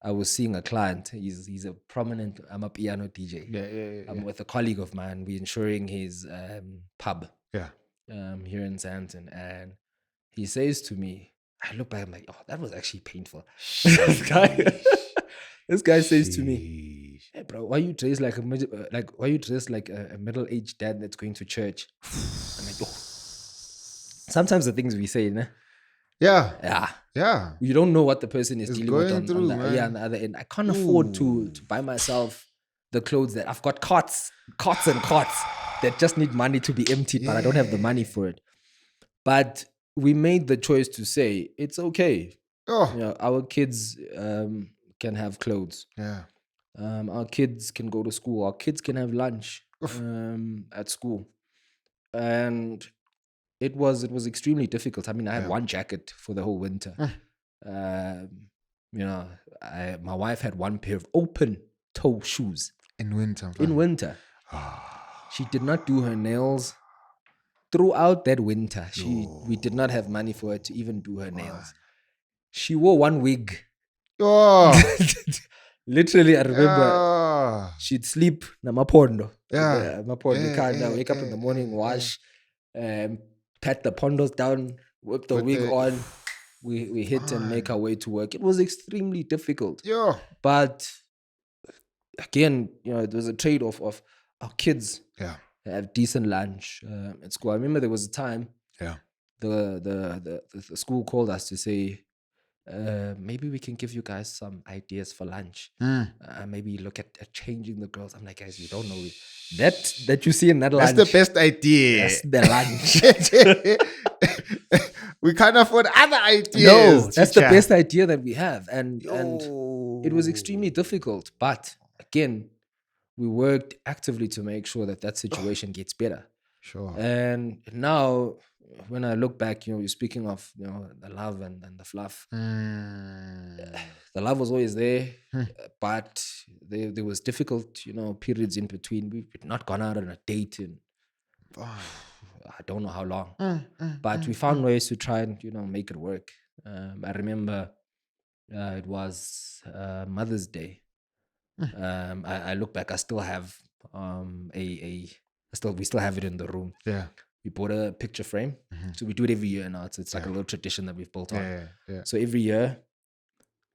I was seeing a client. He's a prominent, I'm a piano DJ. I'm with a colleague of mine. We're insuring his pub here in Sandton. And he says to me, I look back, I'm like, oh, that was actually painful. This guy says to me, hey bro, why you dressed like a middle-aged dad that's going to church? I'm like, oh. Sometimes the things we say, né? Yeah. You don't know what the person is dealing with on the other end. I can't afford to buy myself the clothes that I've got cots that just need money to be emptied, but I don't have the money for it. But we made the choice to say it's okay. Our kids can have clothes. Our kids can go to school. Our kids can have lunch at school. And it was extremely difficult. I mean, I had one jacket for the whole winter. My wife had one pair of open toe shoes In winter. in winter. She did not do her nails throughout that winter. We did not have money for her to even do her nails. She wore one wig. Oh. Literally, I remember Yeah. she'd sleep namapondo. Yeah. Mapondo. Yeah, Wake up in the morning, wash, pat the pondos down, whip the With wig the- on. We hit and make our way to work. It was extremely difficult. Yeah. But again, it was a trade-off of our kids Yeah. have decent lunch at school. I remember there was a time Yeah. the school called us to say, maybe we can give you guys some ideas for lunch. Maybe look at changing the girls. I'm like, guys, you don't know that you see in that lunch. That's the best idea. That's the lunch. We can't afford other ideas. No, that's the teacher. best idea that we have, and it was extremely difficult. But again, we worked actively to make sure that situation gets better. Sure. And now, when I look back, you're speaking of the love and the fluff. The love was always there, but there was difficult periods in between. We've not gone out on a date in I don't know how long, but we found ways to try and make it work. I remember it was Mother's Day. I look back, I still have we still have it in the room. Yeah. We bought a picture frame. So we do it every year now. It's like a little tradition that we've built on. Yeah. So every year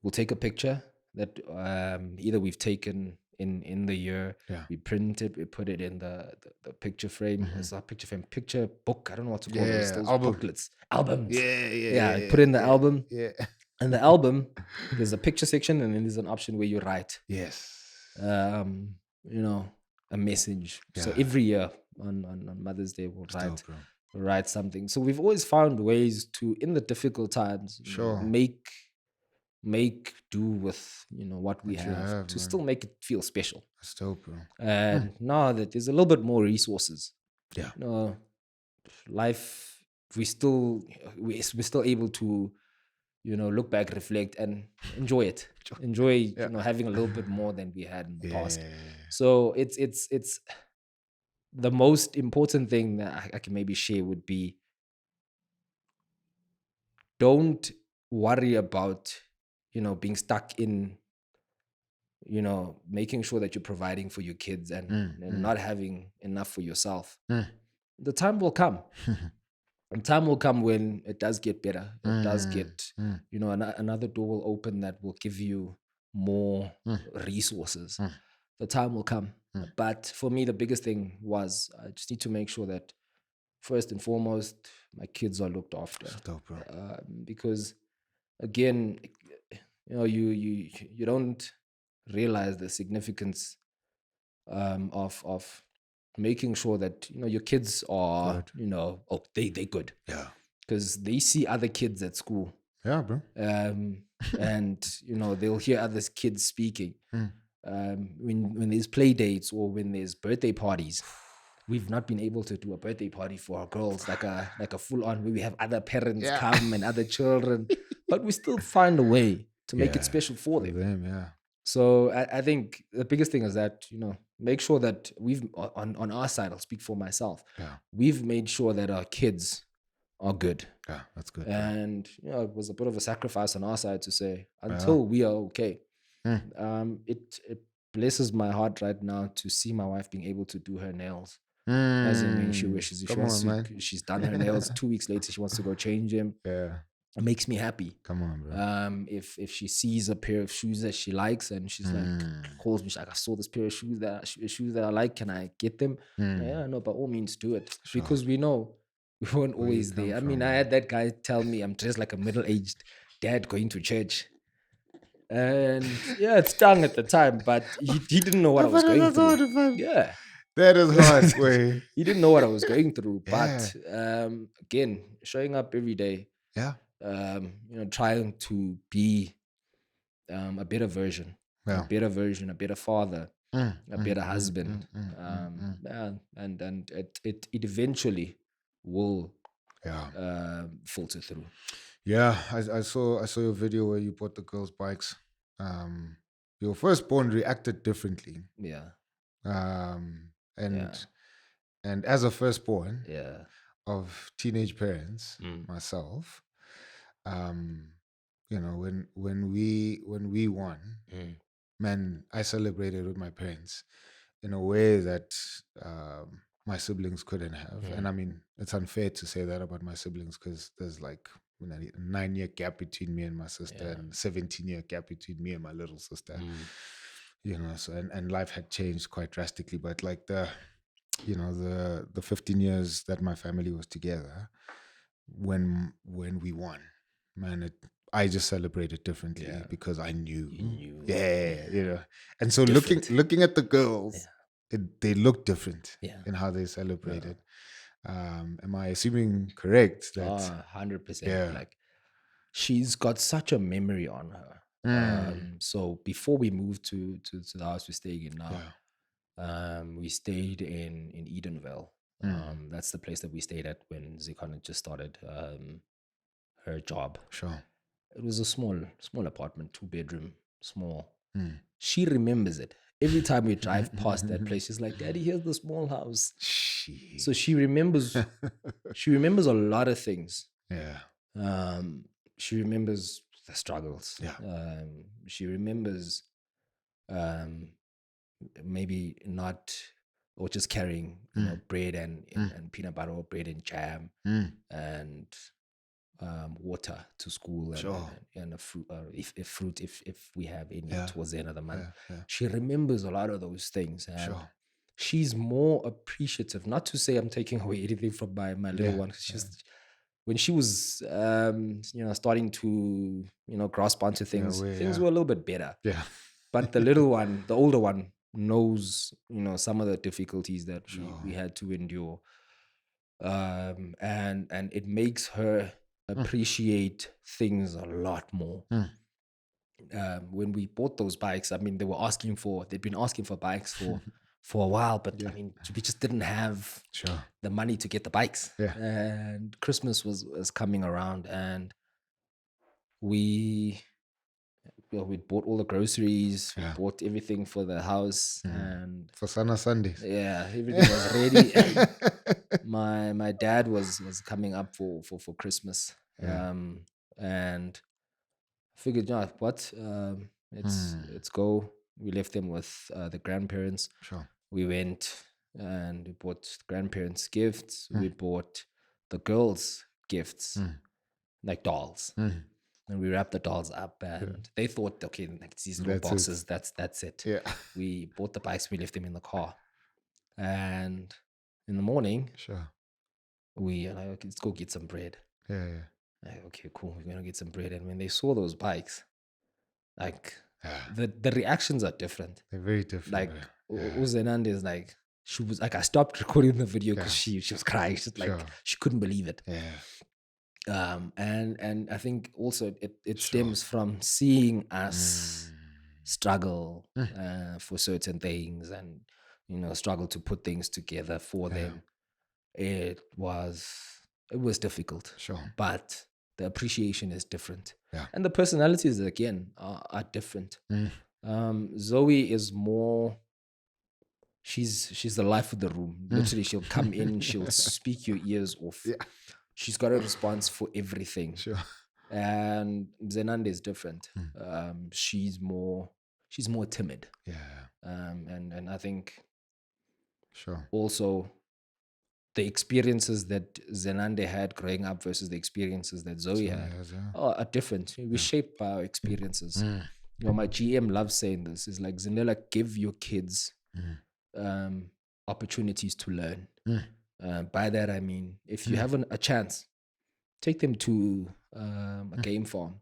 we'll take a picture that either we've taken in the year, we print it, we put it in the picture frame. It's not picture frame, picture book. I don't know what to call it. It's those booklets. Albums. Yeah. Put in the album. Yeah. And the album, there's a picture section and then there's an option where you write. Yes. A message. So every year on Mother's Day we'll write something. So we've always found ways to, in the difficult times, make do with what we have to still make it feel special. That's dope, bro. And now that there's a little bit more resources, life, we're still able to look back, reflect, and enjoy it. Enjoy having a little bit more than we had in the past. So it's the most important thing that I can maybe share would be, don't worry about being stuck in making sure that you're providing for your kids and not having enough for yourself. The time will come. And time will come when it does get better. It does get, another door will open that will give you more resources. The time will come. But for me, the biggest thing was I just need to make sure that first and foremost, my kids are looked after. Dope, bro. Because again, you don't realize the significance of making sure that your kids are they're good. Yeah. Because they see other kids at school. Yeah, bro. And they'll hear other kids speaking. When there's play dates or when there's birthday parties, we've not been able to do a birthday party for our girls like a full on where we have other parents come and other children, but we still find a way to make it special for them. So I think the biggest thing is that make sure that we've on our side, I'll speak for myself. We've made sure that our kids are good. Yeah, that's good. And it was a bit of a sacrifice on our side to say until we are okay. It blesses my heart right now to see my wife being able to do her nails. As in when she wishes. She's done her nails. 2 weeks later, she wants to go change them. Yeah. It makes me happy. Come on, bro. If she sees a pair of shoes that she likes and she's like, calls me, she's like, I saw this pair of shoes that I like. Can I get them? Yeah, no, by all means do it. Sure. Because we know we weren't always there. I mean, I had that guy tell me I'm dressed like a middle-aged dad going to church. And yeah, it stung at the time, but he didn't know what I was going through. Yeah. That is hard, way. He didn't know what I was going through. But again, showing up every day. Yeah. Trying to be a better version. A better version, a better father, a better husband. And it eventually will filter through. Yeah, I saw your video where you bought the girls' bikes. Your firstborn reacted differently. Yeah, Um, yeah, and as a firstborn yeah. of teenage parents, Mm, myself, um, when we won, mm, man, I celebrated with my parents in a way that my siblings couldn't have. And mm. I mean, it's unfair to say that about my siblings because there's like a 9-year gap between me and my sister Yeah. and 17-year gap between me and my little sister. Mm, So and life had changed quite drastically. But like the 15 years that my family was together, when we won, man, I just celebrated differently yeah. because I knew, You knew. yeah. And so Different. looking at the girls, Yeah. they look different Yeah. in how they celebrated. Am I assuming correct that? 100%. Yeah. Like, she's got such a memory on her. So before we moved to the house we're staying in now, we stayed in Edenville. That's the place that we stayed at when Zikana just started her job. Sure. It was a small apartment, 2-bedroom, small. Mm. She remembers it. Every time we drive past that place, she's like, "Daddy, here's the small house." So she remembers a lot of things. Yeah. She remembers the struggles. Yeah. She remembers maybe not, or just carrying, bread and peanut butter, or bread and jam, and water to school, and, Sure. and a fruit, if we have any Yeah. towards the end of the month. Yeah. She remembers a lot of those things. And Sure. she's more appreciative. Not to say I'm taking away anything from my little one, because when she was starting to grasp onto things, things were a little bit better. Yeah. But the little one, the older one, knows some of the difficulties that we had to endure, and it makes her appreciate things a lot more. When we bought those bikes, I mean, they'd been asking for bikes for a while, but I mean, we just didn't have the money to get the bikes. And Christmas was coming around, and we bought all the groceries, we bought everything for the house, and for Sundays. Yeah, everything was ready. And my dad was coming up for Christmas, and I figured, what? Let's go. We left them with the grandparents. Sure. We went and we bought the grandparents gifts. We bought the girls gifts, like dolls. And we wrapped the dolls up, and they thought, okay, like these little boxes, that's it. Yeah. We bought the bikes, we left them in the car. And in the morning, we are like, okay, let's go get some bread. Yeah. Like, okay, cool, we're gonna get some bread. And when they saw those bikes, like the reactions are different. They're very different. Like Uzenande is like, she was like, I stopped recording the video because she was crying. She's like, she couldn't believe it. And I think also it stems from seeing us struggle for certain things, and struggle to put things together for them. It was difficult, but the appreciation is different, and the personalities again are different. Zoe is more, she's the life of the room. Literally, she'll come in, she'll speak your ears off. She's got a response for everything. And Zenande is different. She's more timid. And I think also the experiences that Zenande had growing up versus the experiences that Zoe had are different. We're shaped by our experiences. My GM loves saying this, is like, Zindela, give your kids opportunities to learn. By that I mean, if you have a chance, take them to a game farm.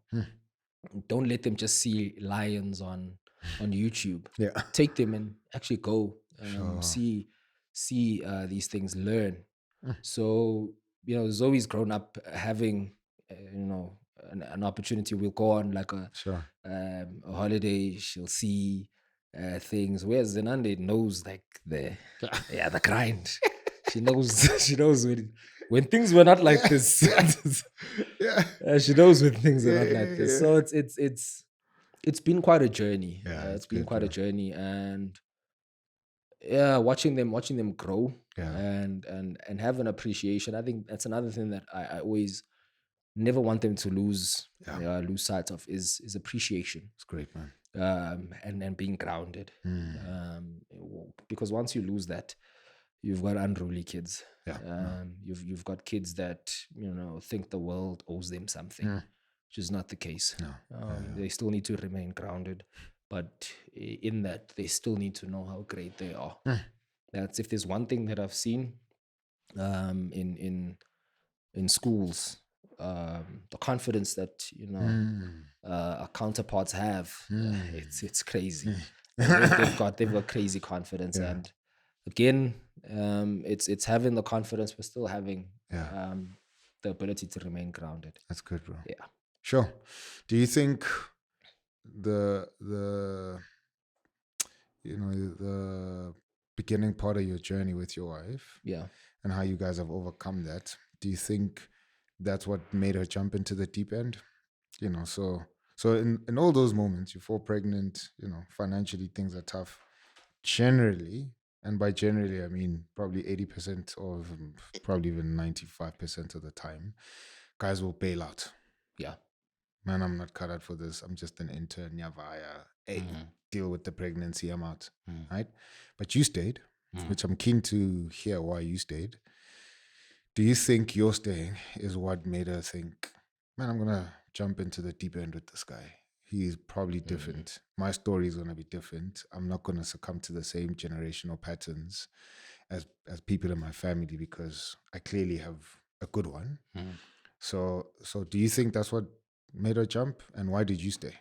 Don't let them just see lions on YouTube. Take them and actually go see these things, learn. So Zoe's grown up having an opportunity. We'll go on like a holiday, she'll see things, whereas Zenande knows like the grind. She knows. She knows when things were not like this. Yeah. She knows when things are not Yeah, like this. yeah. So it's been quite a journey. Yeah, It's it's been good, quite a bro. journey, and yeah, watching them grow, Yeah. and have an appreciation. I think that's another thing that I always never want them to lose lose sight of is appreciation. It's great, man. And being grounded. Mm. Because once you lose that, you've got unruly kids. Yeah. You've got kids that think the world owes them something, which is not the case. No. They still need to remain grounded, but in that they still need to know how great they are. That's if there's one thing that I've seen in schools, the confidence that our counterparts have, it's crazy. They've got crazy confidence, and again, it's having the confidence, but still having the ability to remain grounded. That's good, bro. Yeah. Sure. Do you think the the beginning part of your journey with your wife, and how you guys have overcome that, do you think that's what made her jump into the deep end? So in all those moments, you fall pregnant, financially things are tough. Generally, and by generally I mean probably 80% or probably even 95% of the time, guys will bail out. Yeah. Man, I'm not cut out for this. I'm just an intern. Yavaya. Hey, deal with the pregnancy. I'm out. Right? But you stayed, which I'm keen to hear why you stayed. Do you think your staying is what made her think, man, I'm going to jump into the deep end with this guy? He's probably different. My story is going to be different. I'm not going to succumb to the same generational patterns as people in my family, because I clearly have a good one. So do you think that's what made her jump, and why did you stay?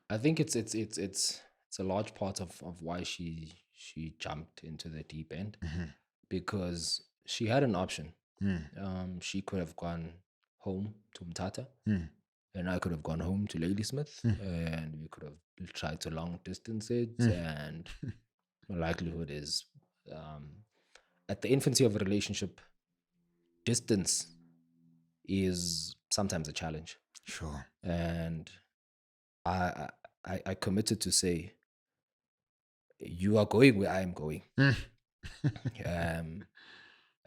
I think it's a large part of why she jumped into the deep end, because she had an option. She could have gone home to Mtata, and I could have gone home to Ladysmith, and we could have tried to long distance it, and the likelihood is, at the infancy of a relationship, distance is sometimes a challenge. Sure. And I committed to say, you are going where I am going.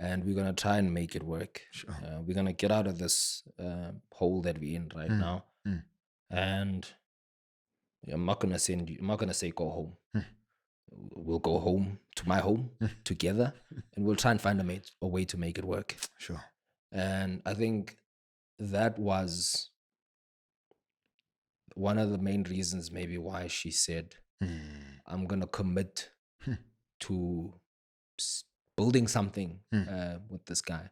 And we're going to try and make it work. Sure. We're going to get out of this hole that we're in right now. And I'm not going to say go home. We'll go home to my home together, and we'll try and find a way to make it work. Sure. And I think that was one of the main reasons maybe why she said, I'm going to commit to building something with this guy.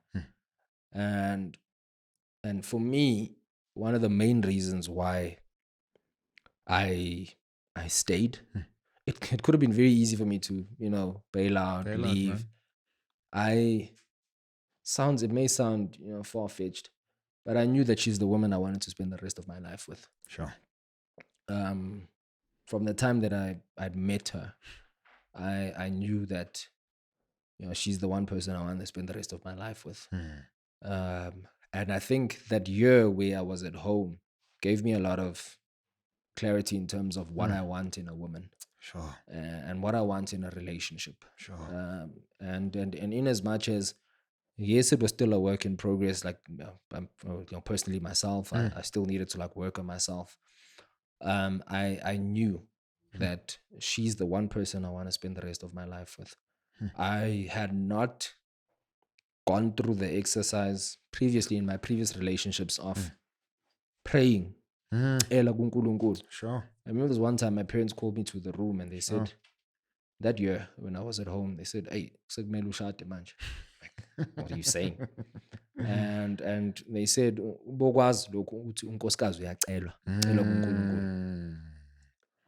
And for me, one of the main reasons why I stayed, it could have been very easy for me to, bail out, leave. It may sound, far-fetched, but I knew that she's the woman I wanted to spend the rest of my life with. Sure. From the time that I'd met her, I knew that, she's the one person I want to spend the rest of my life with. And I think that year where I was at home gave me a lot of clarity in terms of what I want in a woman. Sure. And what I want in a relationship. Sure. And in as much as, yes, it was still a work in progress. Like, personally myself, I still needed to work on myself. I knew that she's the one person I want to spend the rest of my life with. I had not gone through the exercise previously in my previous relationships of praying. Sure. I remember this one time my parents called me to the room and they said, that year when I was at home, they said, hey, what are you saying? And they said,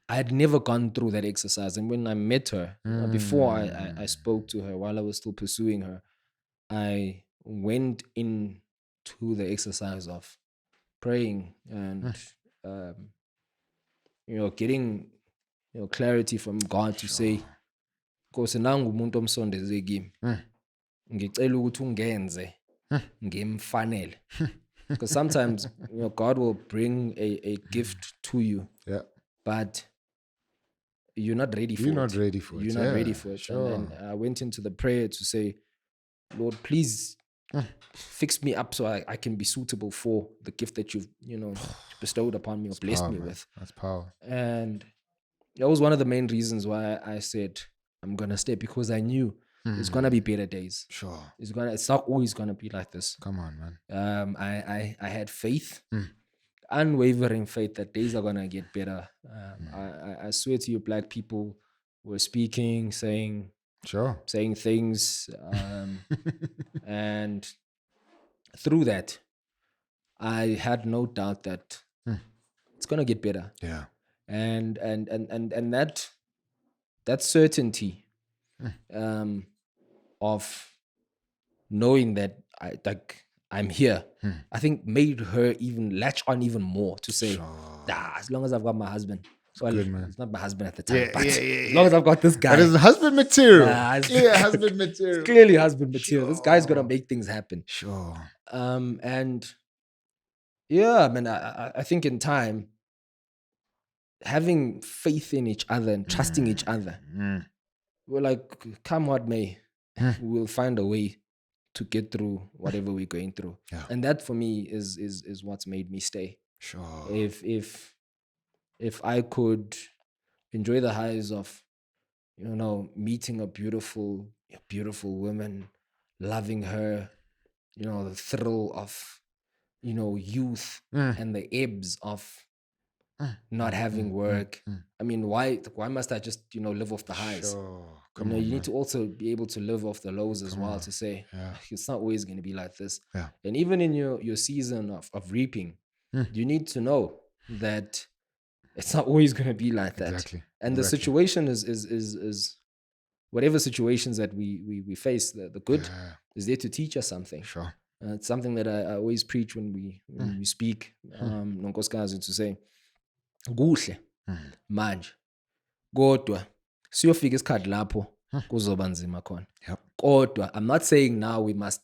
I had never gone through that exercise. And when I met her, before I spoke to her, while I was still pursuing her, I went into the exercise of praying and, getting, clarity from God to say, Nkosi nangu umuntu omsondeze kimi. ngicela ukuthi ungenze ngimfanele. Because sometimes God will bring a gift to you, but you're not ready for it. You're not ready for it. You're not ready for it. Sure. And I went into the prayer to say, Lord, please fix me up so I can be suitable for the gift that you've bestowed upon me or blessed me with. That's power. And that was one of the main reasons why I said I'm gonna stay, because I knew there's gonna be better days. Sure. It's not always gonna be like this. Come on, man. I had faith, unwavering faith that days are gonna get better. I swear to you, Black people were speaking, saying things, and through that, I had no doubt that it's gonna get better. Yeah. And that certainty of knowing that I'm here, I think made her even latch on even more to say, as long as I've got my husband. Well, good, man. It's not my husband at the time, but as long as I've got this guy. That is husband material. Husband material. It's clearly husband material. This guy's gonna make things happen. Sure. And yeah, man, I think in time, having faith in each other and trusting each other, we're like, come what may, we'll find a way to get through whatever we're going through. Yeah. And that for me is what's made me stay. Sure. If I could enjoy the highs of, meeting a beautiful woman, loving her, the thrill of, youth and the ebbs of not having work. I mean, why must I just, live off the highs? Sure. You need to also be able to live off the lows as well, to say, it's not always going to be like this. Yeah. And even in your season of reaping, you need to know that it's not always going to be like that. Exactly. And the situation is whatever situations that we face, the good is there to teach us something. Sure. It's something that I always preach when we speak, nonkosikazi, to say, kuhle manje kodwa siyofika isikhathi lapho kuzoba nzima khona. Kodwa I'm not saying now we must,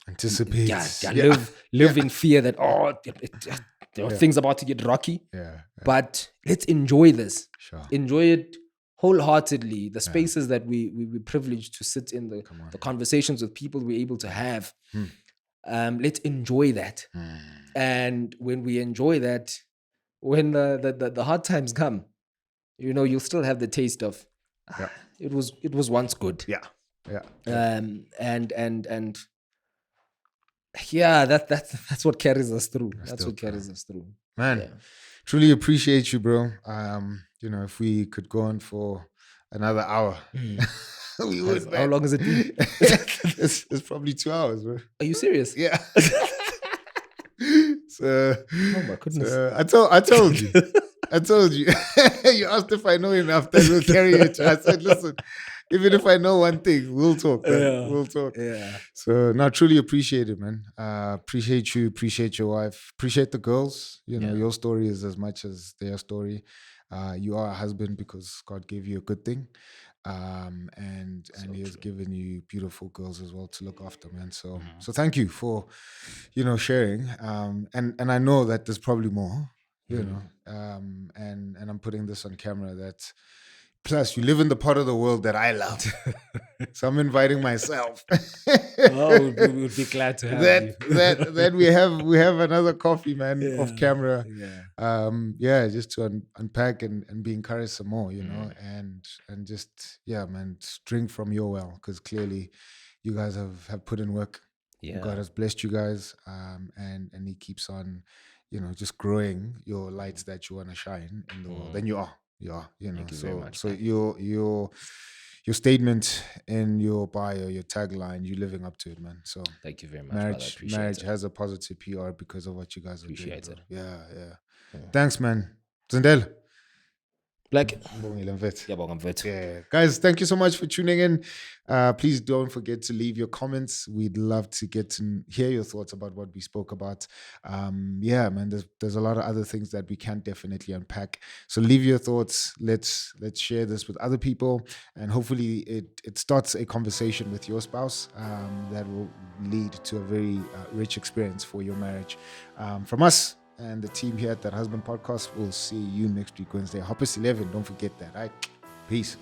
anticipate, live in fear that things about to get rocky. But let's enjoy this. Sure. Enjoy it wholeheartedly. The spaces that we're privileged to sit in, the conversations with people we're able to have. Let's enjoy that. And when we enjoy that, when the hard times come, you'll still have the taste of it was once good. And that's what carries us through. That's what carries us through. Man, truly appreciate you, bro. If we could go on for another hour, we would. How long has it been? It's probably 2 hours, bro. Are you serious? Yeah. So, oh my goodness. I told you. I told you. You asked if I know enough that we'll carry it. I said, listen, even if I know one thing, we'll talk. We'll talk. Yeah. So, no, truly appreciate it, man. Appreciate you. Appreciate your wife. Appreciate the girls. Your story is as much as their story. You are a husband because God gave you a good thing. And he has given you beautiful girls as well to look after, man. So thank you for, sharing. And I know that there's probably more, and I'm putting this on camera that, plus you live in the part of the world that I love. So I'm inviting myself. We would be glad to have you. that we have another coffee, man, off camera. Just to unpack and be encouraged some more, and just man, drink from your well, because clearly you guys have put in work. God has blessed you guys, and he keeps on, just growing your lights that you want to shine in the world. And you are. Thank you very much. So your statement in your bio, your tagline, you're living up to it, man. So thank you very much. Marriage has a positive PR because of what you guys are doing. Appreciate it. Yeah. Thanks, man. Zindela. Black. Yeah, guys, thank you so much for tuning in. Please don't forget to leave your comments. We'd love to get to hear your thoughts about what we spoke about. Yeah, man, there's a lot of other things that we can definitely unpack. So leave your thoughts. Let's share this with other people, and hopefully it starts a conversation with your spouse that will lead to a very rich experience for your marriage. From us and the team here at That Husband Podcast, we'll see you next week, Wednesday, 11:30. Don't forget that, right? Peace.